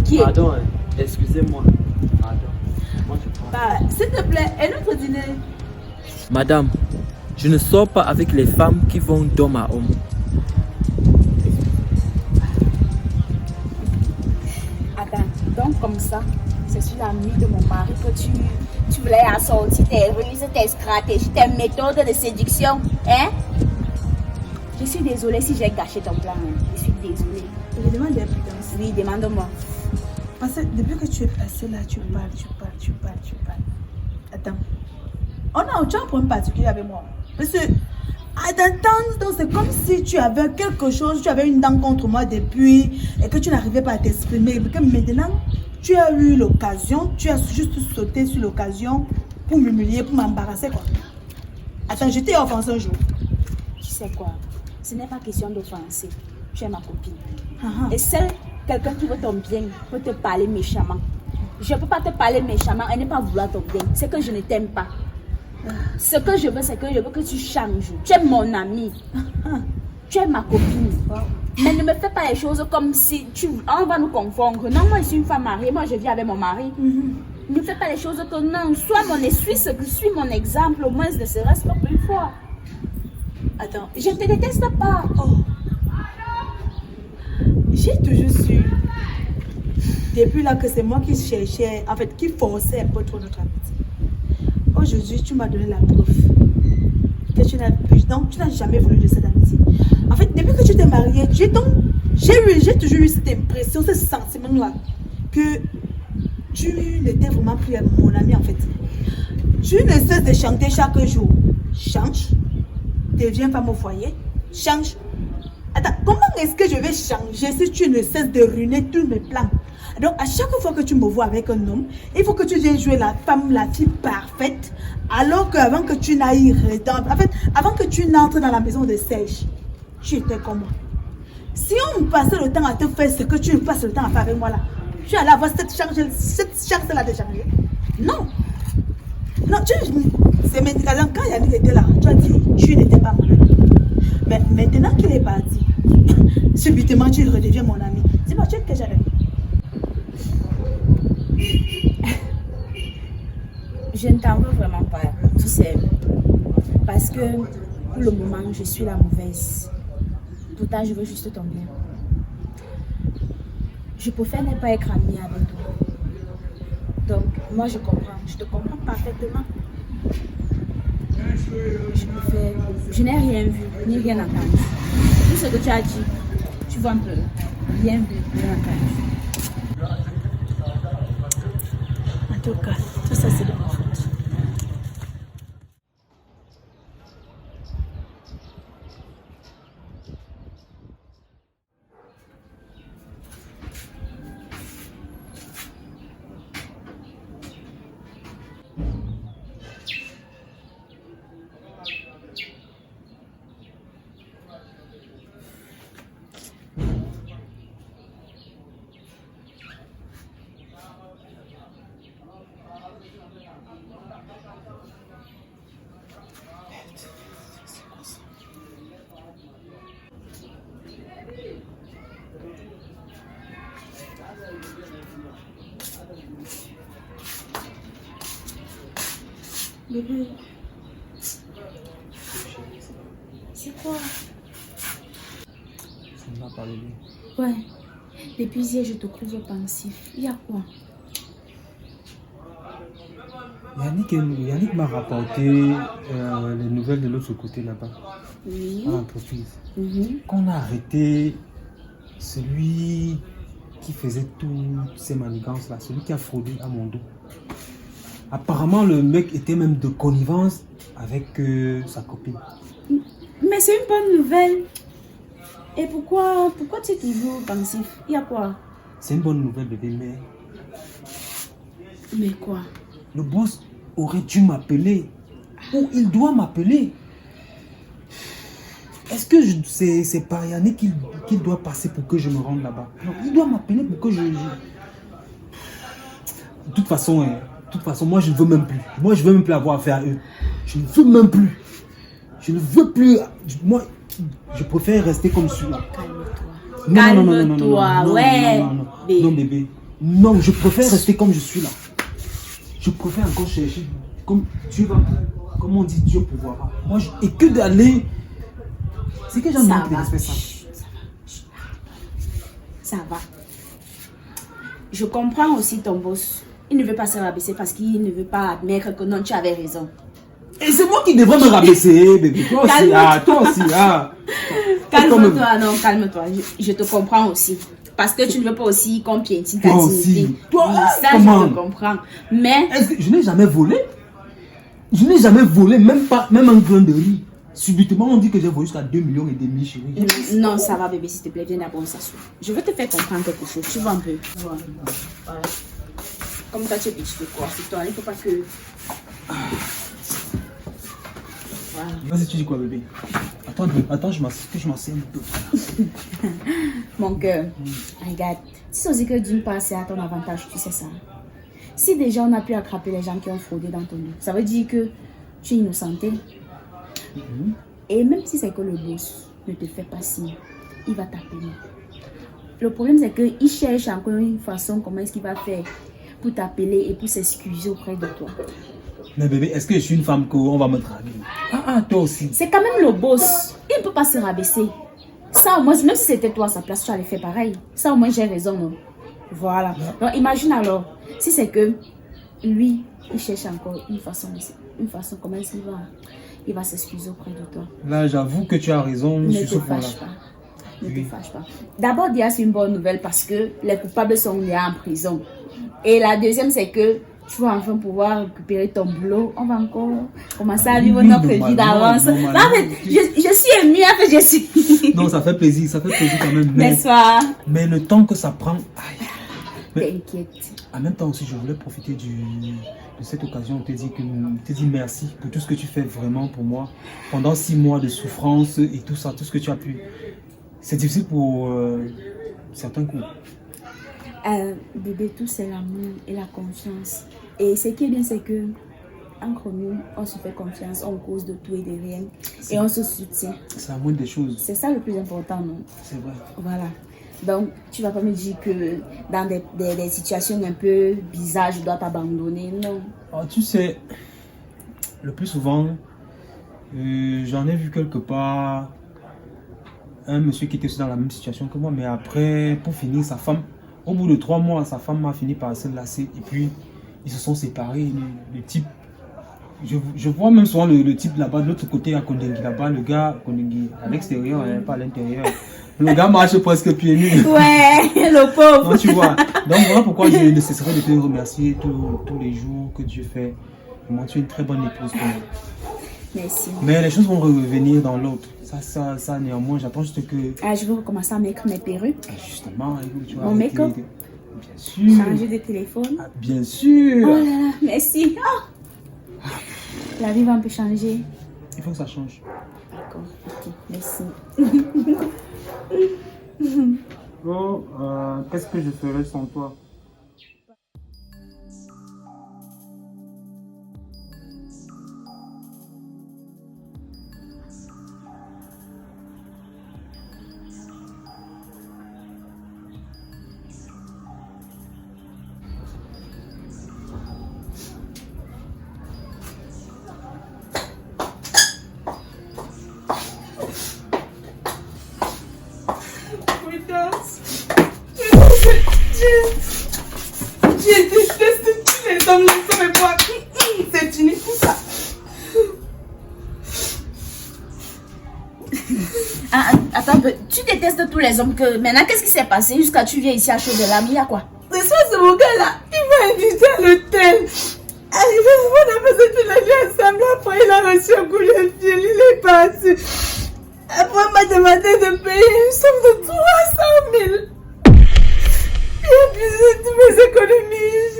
Qui est? Pardon, excusez-moi. Pardon. Moi, je prends. S'il te plaît, et notre dîner? Madame, je ne sors pas avec les femmes qui vont d'homme à homme. Attends, donc comme ça, c'est sur la nuit de mon mari que tu voulais assortir tes ruses, tes stratégies, tes méthodes de séduction, hein? Je suis désolée si j'ai gâché ton plan, hein. Je suis désolée. Je demande des prudence. Oui, demande-moi. Parce que depuis que tu es passé là, tu parles. Attends. Tu as un problème particulier avec moi. Parce que, à t'entendre, c'est comme si tu avais quelque chose, tu avais une dent contre moi depuis et que tu n'arrivais pas à t'exprimer. Et que maintenant, tu as eu l'occasion, tu as juste sauté sur l'occasion pour m'humilier, pour m'embarrasser, quoi. Attends, je t'ai offensé un jour. Tu sais quoi? Ce n'est pas question d'offenser. Tu es ma copine. Uh-huh. Et seul quelqu'un qui veut ton bien peut te parler méchamment. Je ne peux pas te parler méchamment et ne pas vouloir ton bien. C'est que je ne t'aime pas. Ce que je veux, c'est que je veux que tu changes. Tu es mon ami. Tu es ma copine. Mais ne me fais pas les choses comme si on va nous confondre. Non, moi je suis une femme mariée. Moi je vis avec mon mari. Ne fais pas les choses que non. Suis mon exemple. Au moins ne serait-ce pas une fois. Attends, Je ne te déteste pas. oh. J'ai toujours su, depuis là, que c'est moi qui cherchais, en fait, qui forçais un peu trop notre amitié. Aujourd'hui, tu m'as donné la preuve que tu n'as plus, donc tu n'as jamais voulu de cette amitié. En fait, depuis que tu t'es mariée, j'ai toujours eu cette impression, ce sentiment-là, que tu n'étais vraiment plus mon ami, en fait. Tu ne cesses de chanter chaque jour. Change, deviens femme au foyer, change. Attends, comment est-ce que je vais changer si tu ne cesses de ruiner tous mes plans? Donc, à chaque fois que tu me vois avec un homme, il faut que tu viennes jouer la femme, la fille parfaite, alors qu'avant que tu n'ailles, en fait, avant que tu n'entres dans la maison de Serge, tu étais comme moi. Si on passait le temps à te faire ce que tu passes le temps à faire avec moi là, tu allais avoir cette chance-là de changer? Non. Non, c'est maintenant, quand Yannick était là, tu as dit, tu n'étais pas mon ami. Mais maintenant qu'il est parti, subitement tu redeviens mon ami. Dis-moi, tu es que j'avais. Je ne t'en veux vraiment pas, tu sais. Parce que pour le moment, je suis la mauvaise. Pourtant, je veux juste ton bien. Je préfère ne pas être amie avec toi. Moi, je comprends. Je te comprends parfaitement. Je n'ai rien vu, ni rien entendu. Tout ce que tu as dit, tu vois un peu. Rien vu, rien entendu. En tout cas, tout ça, c'est de ma faute. Bébé, c'est quoi? Ça ne va pas, bébé. Ouais. Depuis hier, je te trouve pensif. Il y a quoi? Yannick m'a rapporté les nouvelles de l'autre côté là-bas, Oui. à l'entreprise. Mhm. Qu'on a arrêté celui qui faisait toutes ces manigances là, celui qui a fraudé à mon dos. Apparemment, le mec était même de connivence avec sa copine. Mais c'est une bonne nouvelle. Et pourquoi tu es toujours pensif? Il y a quoi? C'est une bonne nouvelle, bébé, Mais quoi? le boss aurait dû m'appeler. Ou il doit m'appeler. Est-ce que c'est par Yannick qu'il doit passer pour que je me rende là-bas? Non, il doit m'appeler pour que je... De toute façon, moi je ne veux même plus. Moi je ne veux même plus avoir affaire à eux. Je ne veux même plus. Je ne veux plus. Moi, je préfère rester comme celui-là. Calme-toi. Calme-toi, ouais. Non, bébé. Non, je préfère rester comme je suis là. Je préfère encore chercher. Comme Dieu va. Comme on dit, Dieu pourvoira. Moi, et que d'aller. C'est que j'en manque de respect, ça. Ça va. Je comprends aussi ton boss. Il ne veut pas se rabaisser parce qu'il ne veut pas admettre que non, tu avais raison. Et c'est moi qui devrais me rabaisser, bébé. Toi aussi, toi aussi, Calme-toi, non, calme-toi. Je te comprends aussi. Parce que tu ne veux pas aussi qu'on piétine ta dignité. Toi, oui, ça, comment? je te comprends. Mais... Je n'ai jamais volé. Je n'ai jamais volé, même un grain de riz. Subitement, on dit que j'ai volé jusqu'à 2,5 millions, chérie. Non, ça va, bébé, s'il te plaît, viens d'abord, on s'assoit. Je veux te faire comprendre quelque chose. Tu vois un peu. Voilà. Comme ça, tu es petit de quoi? C'est toi, il ne faut pas que... Voilà. Vas-y, tu dis quoi, bébé? Attends, que je m'assieds un peu. Mon cœur, regarde. Si on dit que d'une part, c'est à ton avantage, tu sais ça. Si déjà on a pu attraper les gens qui ont fraudé dans ton dos, ça veut dire que tu es innocenté. Et même si c'est que le boss ne te fait pas signe, il va t'appeler. Le problème, c'est qu'il cherche encore une façon, comment est-ce qu'il va faire pour t'appeler et pour s'excuser auprès de toi. Mais bébé, est-ce que je suis une femme qu'on va me draguer? Toi aussi. C'est quand même le boss. Il ne peut pas se rabaisser. Ça au moins, même si c'était toi à sa place, tu allais faire pareil. Ça au moins, j'ai raison, non? Voilà. Donc imagine alors, si c'est que lui, il cherche encore une façon comment est-ce qu'il va s'excuser auprès de toi. Là, j'avoue que tu as raison. Ne te fâche pas. Ne te fâche pas. D'abord, déjà, c'est une bonne nouvelle parce que les coupables sont déjà en prison. Et la deuxième, c'est que tu vas enfin pouvoir récupérer ton boulot. On va encore commencer à vivre notre vie d'avance. En fait, je suis émue, en fait, je suis... Non, ça fait plaisir quand même. Mais le temps que ça prend... T'inquiète. En même temps aussi, je voulais profiter de cette occasion pour te dire merci pour tout ce que tu fais vraiment pour moi. Pendant 6 mois de souffrance et tout ça, tout ce que tu as pu. C'est difficile pour certains coups. Bébé, tout c'est l'amour et la confiance. Et ce qui est bien, c'est que entre nous, on se fait confiance, on cause de tout et de rien. Et on se soutient. C'est la moindre des choses. C'est ça le plus important, non? C'est vrai. Voilà. Donc, tu ne vas pas me dire que dans des situations un peu bizarres, je dois t'abandonner, non. Tu sais, le plus souvent, j'en ai vu quelque part un monsieur qui était aussi dans la même situation que moi, mais après, pour finir, sa femme, au bout de 3 mois, sa femme a fini par se lasser et puis Ils se sont séparés. Le type, je vois même souvent le type là-bas, de l'autre côté à Kondengui, là-bas, le gars, Kondengui, à l'extérieur, hein, pas à l'intérieur. Le gars marche presque pieds nus. Ouais, le pauvre. Donc, tu vois. Donc, voilà pourquoi je ne cesserai de te remercier tous les jours que Dieu fait. Vraiment, tu es une très bonne épouse pour moi. Merci. Mais les choses vont revenir dans l'autre. Ça, néanmoins, j'attends juste que. Ah, je vais recommencer à mettre mes perruques. Justement, tu vois. Mon make-up. Bien sûr. Changer de téléphone. Ah, bien sûr. Oh là là, merci. Oh. La vie va un peu changer. Il faut que ça change. D'accord, ok, merci. Bon, qu'est-ce que je ferais sans toi? Je déteste tous les hommes, ne savez pas. C'est fini tout ça. Attends un peu, tu détestes tous les hommes que... Maintenant, qu'est-ce qui s'est passé jusqu'à tu viens ici à chaud de l'âme? Il y a quoi? C'est ça, c'est mon gars là. Il m'a invité à l'hôtel. Arrivé, on a passé toute la nuit ensemble. Après, il a reçu un coup de fil. Il est parti. Après, il m'a demandé de payer une somme de 300 000. Il a épuisé toutes mes économies.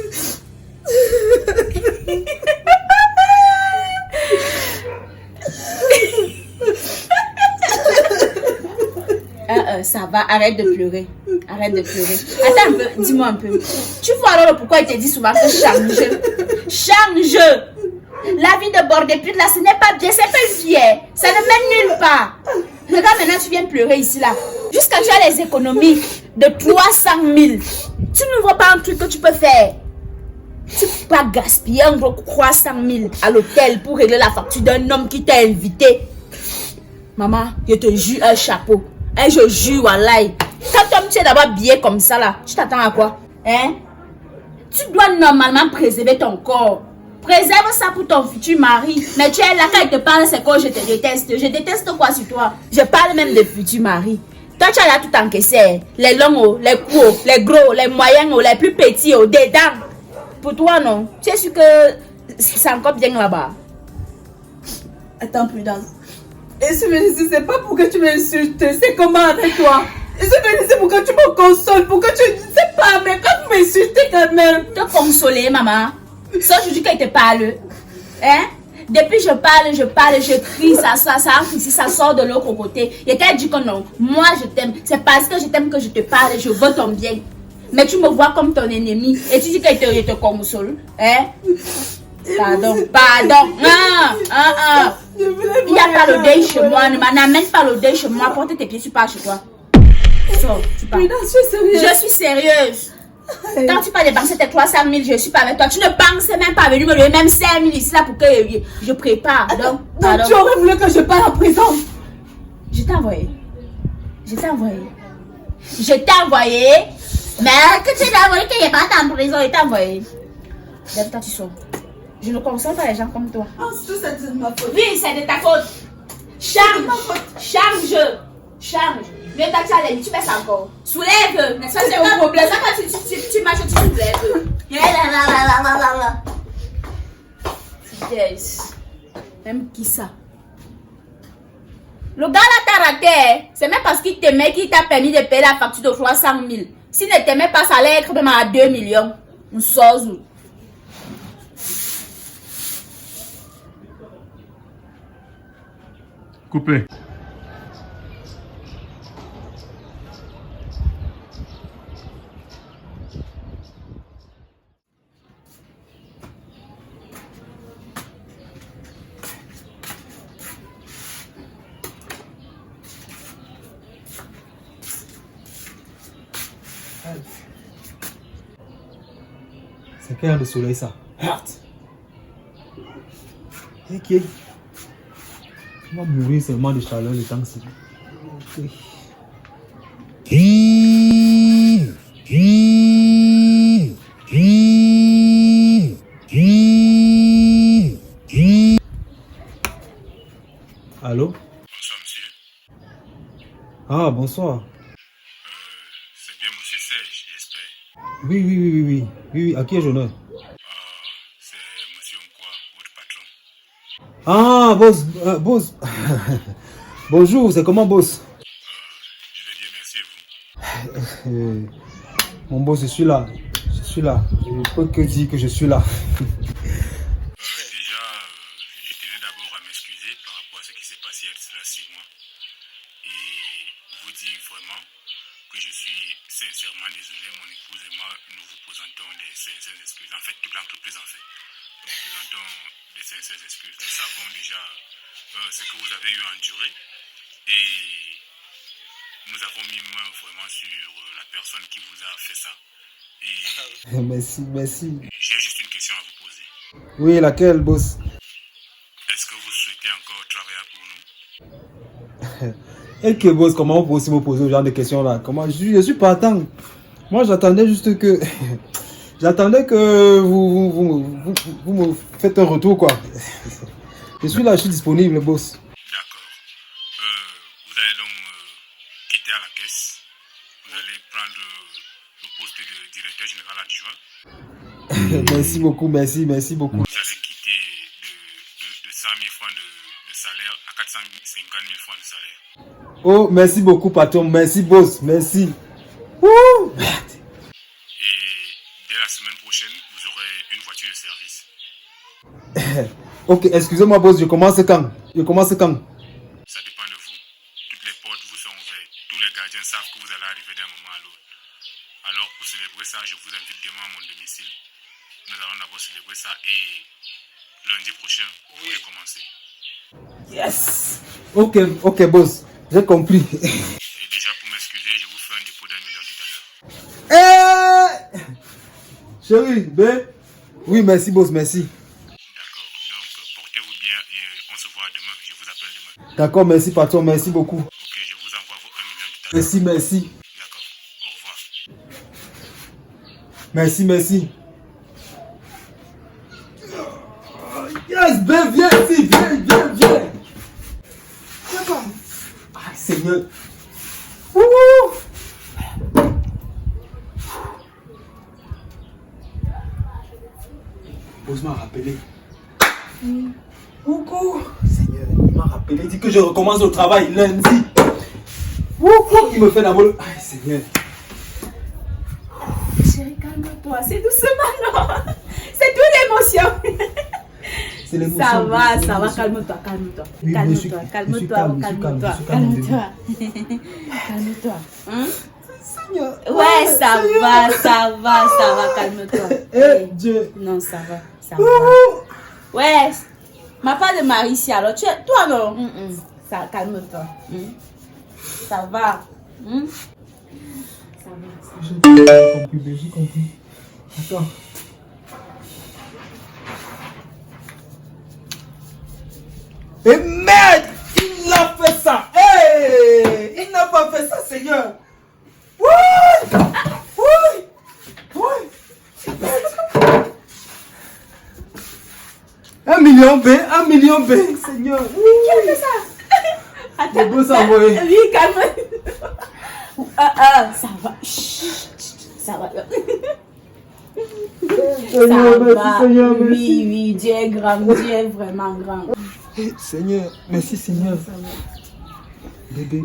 Ça va, arrête de pleurer. Arrête de pleurer. Attends un peu, dis-moi un peu. Tu vois alors pourquoi il te dit souvent que change. Change. La vie de bord depuis là, ce n'est pas bien, c'est pas fier. Ça ne mène nulle part. Regarde maintenant, tu viens pleurer ici là. Jusqu'à tu as les économies de 300 000. Tu ne vois pas un truc que tu peux faire. Tu peux pas gaspiller un gros 300 000 à l'hôtel pour régler la facture d'un homme qui t'a invité. Maman, je te jure un chapeau. Hein, je jure, wallahi. Quand tu es d'abord bien comme ça là, tu t'attends à quoi? Hein? Tu dois normalement préserver ton corps. Préserve ça pour ton futur mari. Mais tu es là, quand il te parle, c'est quoi? Je te déteste. Je déteste quoi sur toi? Je parle même de futur mari. Toi, tu as là tout encaissé. Les longs, les courts, les gros, les moyens, les plus petits, des dents. Pour toi, non? Tu es sûr que c'est encore bien là-bas? Attends, Prudence. Et ce Vénétie, c'est pas pour que tu m'insultes, c'est comment avec toi? Et ce Vénétie, c'est pour que tu me consoles, pour que tu... C'est pas, mais quand vous m'insultez quand même. Te consoler, maman. Ça, je dis qu'elle te parle. Hein? Depuis je parle, je crie, ça entre ici, ça sort de l'autre côté. Et qu'elle dit que non, moi je t'aime. C'est parce que je t'aime que je te parle, je veux ton bien. Mais tu me vois comme ton ennemi et tu dis qu'elle te console. Hein? Pardon. Il n'y a pas l'odeur chez moi. Ne m'amène pas l'odeur chez moi. Porte tes pieds, tu pars chez toi. Sors, tu pars. Je suis sérieuse. Quand tu vas dépenser tes 300 000, je suis pas avec toi. Tu ne penses même pas venir me donner même 5 000 ici là pour que je prépare. Donc, tu aurais voulu que je parte en prison. Je t'ai envoyé. Mais que tu t'es envoyé qu'il n'y ait pas en prison, je t'ai envoyé. Lève-toi, tu sors. Je ne console pas les gens comme toi. Oh, c'est tout ça, c'est de ma faute. Oui, c'est de ta faute. Change. Viens t'acheter tu fais ça encore. Soulève. Mais ça, c'est un problème. Ça, quand tu marches, tu soulèves. Yes. Même qui ça? Le gars là t'a raté. C'est même parce qu'il t'aimait qu'il t'a permis de payer la facture de 300 000. S'il ne t'aimait pas, ça allait être même à 2 millions. On sort. Coupé. C'est quel heure de soleil ça? Heurte. Ok. On va mourir seulement de chaleur le temps que c'est. Allô? Bonsoir, monsieur. Ah, bonsoir. C'est bien monsieur Serge, j'espère. Oui, oui, oui, oui, oui. Oui, oui, à qui ai-je l'honneur? C'est monsieur Nkwa, votre patron. Ah, boss, boss. Bonjour, c'est comment, boss? Je vais bien, merci et vous. Mon boss, je suis là. Je suis là. Je ne peux que dire que je suis là. Déjà, je tenais d'abord à m'excuser par rapport à ce qui s'est passé il y a cela 6 mois. Et vous dire vraiment que je suis sincèrement désolé. Mon épouse et moi, nous vous présentons des sincères excuses. En fait, toute l'entreprise en fait. Nous présentons des sincères excuses. Nous savons déjà ce que vous avez eu à endurer. Et nous avons mis main vraiment sur la personne qui vous a fait ça. Et Merci, merci. j'ai juste une question à vous poser. Oui, laquelle, boss? Est-ce que vous souhaitez encore travailler pour nous? Et que, boss, comment vous pouvez aussi me poser ce genre de questions-là? Comment je suis partant. Moi, j'attendais juste que... J'attendais que vous me faites un retour, quoi. Je suis là, je suis disponible, boss. D'accord. Vous allez donc quitter à la caisse. Vous allez prendre le poste de directeur général adjoint. Merci beaucoup, merci beaucoup. Vous allez quitter de 100 000 francs de salaire à 450 000 francs de salaire. Oh, merci beaucoup, patron. Merci, boss. Merci. Wouh! Et dès la semaine prochaine, vous aurez une voiture de service. Ok, excusez-moi, boss. Je commence quand? Ça dépend de vous. Toutes les portes vous sont ouvertes. Tous les gardiens savent que vous allez arriver d'un moment à l'autre. Alors, pour célébrer ça, je vous invite demain à mon domicile. Nous allons d'abord célébrer ça et lundi prochain, vous pouvez commencer. Yes! Ok, boss. J'ai compris. Et déjà, pour m'excuser, je vous fais un dépôt d'1 million tout à l'heure. Chérie, ben. Oui, merci, boss, merci. D'accord. Donc, portez-vous bien et on se voit demain. Je vous appelle demain. D'accord, merci, patron. Merci beaucoup. Ok, je vous envoie vos 1 million tout à l'heure. Merci. D'accord. Au revoir. Merci. Yes, ben, viens ici, viens. Ah, Seigneur. Wouhou! Boss m'a rappelé. Coucou. Seigneur, il m'a rappelé. Il dit que je recommence le travail lundi. Wouhou! Il me fait la boule. Aïe, Seigneur. Chérie, calme-toi. C'est doucement, non? C'est toute l'émotion. C'est l'émotion. Ça va, c'est l'émotion. calme-toi. Oui, je suis calme. Calme-toi. Hein? Seigneur. Ouais, ça va, calme-toi. Eh, Dieu. Non, ça va. Wouhou! Ouais, ma part de Marie ici, alors toi non? Ça, calme-toi. Ça va. Ça va. J'ai compris. Attends. Et merde! Il a fait ça! Hey! Il n'a pas fait ça, Seigneur! Oui! Oui! 1 million B, Seigneur! Qui a fait ça? Attends. Le boss a envoyé. Oui, calme-toi. Ça va. Chut, ça va. Seigneur, merci, va. Seigneur, merci. Oui, Dieu est grand, Dieu est vraiment grand. Seigneur, merci, Seigneur. Ça va. Bébé,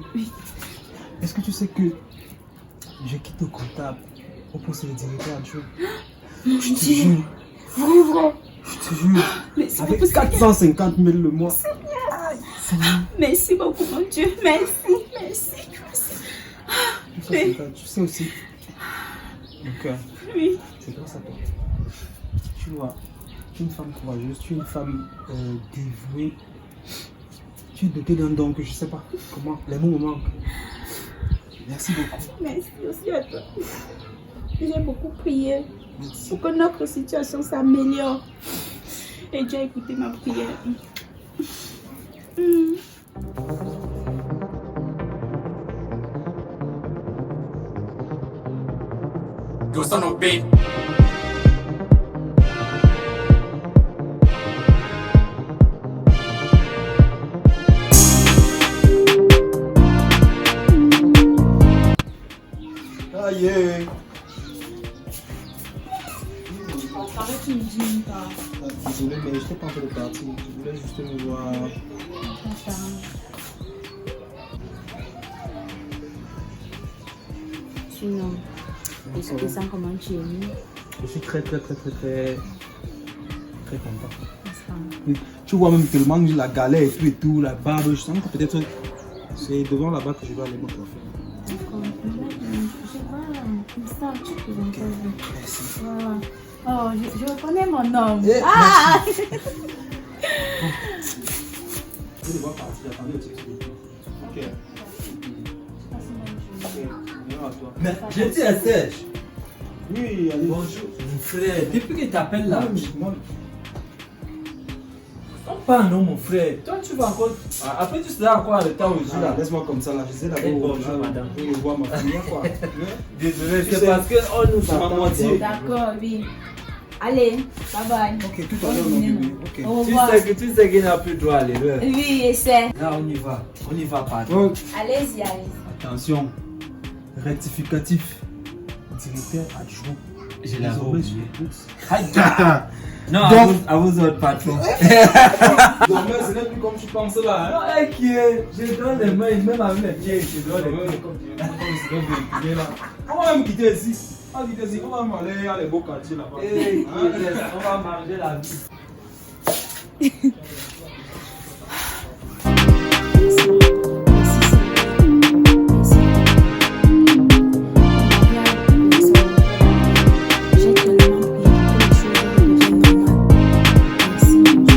est-ce que tu sais que je quitte le comptable au poste de directeur adjoint? Je te jure. Vrai. Je te jure. Merci Avec beaucoup, 450 000 le mois. Seigneur. Merci beaucoup, mon Dieu. Merci. 450, tu sais aussi. Mon cœur, Oui. c'est grâce à toi. Tu vois, tu es une femme courageuse, tu es une femme dévouée. Tu es dotée d'un don que je ne sais pas comment. Les mots me manquent. Merci beaucoup. Merci aussi à toi. J'ai beaucoup prié Merci. pour que notre situation s'améliore. Et Dieu a écouté ma prière. Ghost on a beat. travail, tu me dis même pas. Désolé, mais je n'étais pas en train de partir. Je voulais juste me voir. Sinon, est-ce que ça comment tu es mis? Je suis très content. N'est-ce pas? Oui. Tu vois même tellement la galère et tout, la barbe, je sens que peut-être c'est devant là-bas que je dois aller me coiffer. D'accord. Je vois comme ça, tu peux encore. Merci. Voilà. Oh, je reconnais mon homme. Eh, Ah! Je vais devoir partir, attendez un petit peu. Ok. Bonjour à toi. Mais je dis à Serge. Oui, allez. Bonjour, mon frère. Depuis que tu t'appelles là. Non, Pas non, mon frère. Toi, tu vas encore. Après, tu seras encore le temps aujourd'hui là. laisse-moi comme ça là. Je sais Eh, d'abord. bonjour, madame. Je vais voir ma famille quoi. Désolé, Tu c'est sais, parce que nous c'est ma attend. moitié. D'accord, oui. Allez, bye bye. Ok, tout à l'heure, mon bébé. Ok. Au Tu revoir. sais qu'il n'a plus droit à l'erreur. Oui, essaie. Là, on y va. On y va, pas. Oh, Allez-y, allez. attention. Rectificatif. Directeur adjoint. Je Les l'avais oreilles oublié. sur le pouce. Non, Donc- à vous autres, patron. Donc, mais ce n'est plus comme tu penses là. Hein? Non, qui est. Je donne les mains, même avec les pieds, je donne les mains. On va même quitter ici. On va quitter ici. On va même aller à les beaux quartiers là-bas. Eh, Hein? on va manger la vie. J'ai tellement pris que les choses deviennent normales. Merci,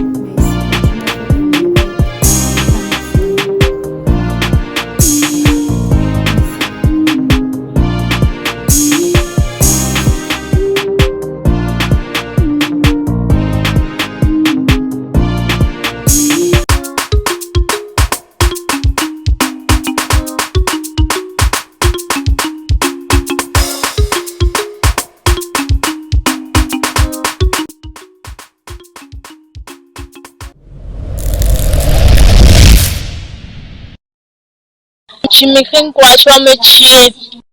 Tu me crains quoi? Tu vas me tuer.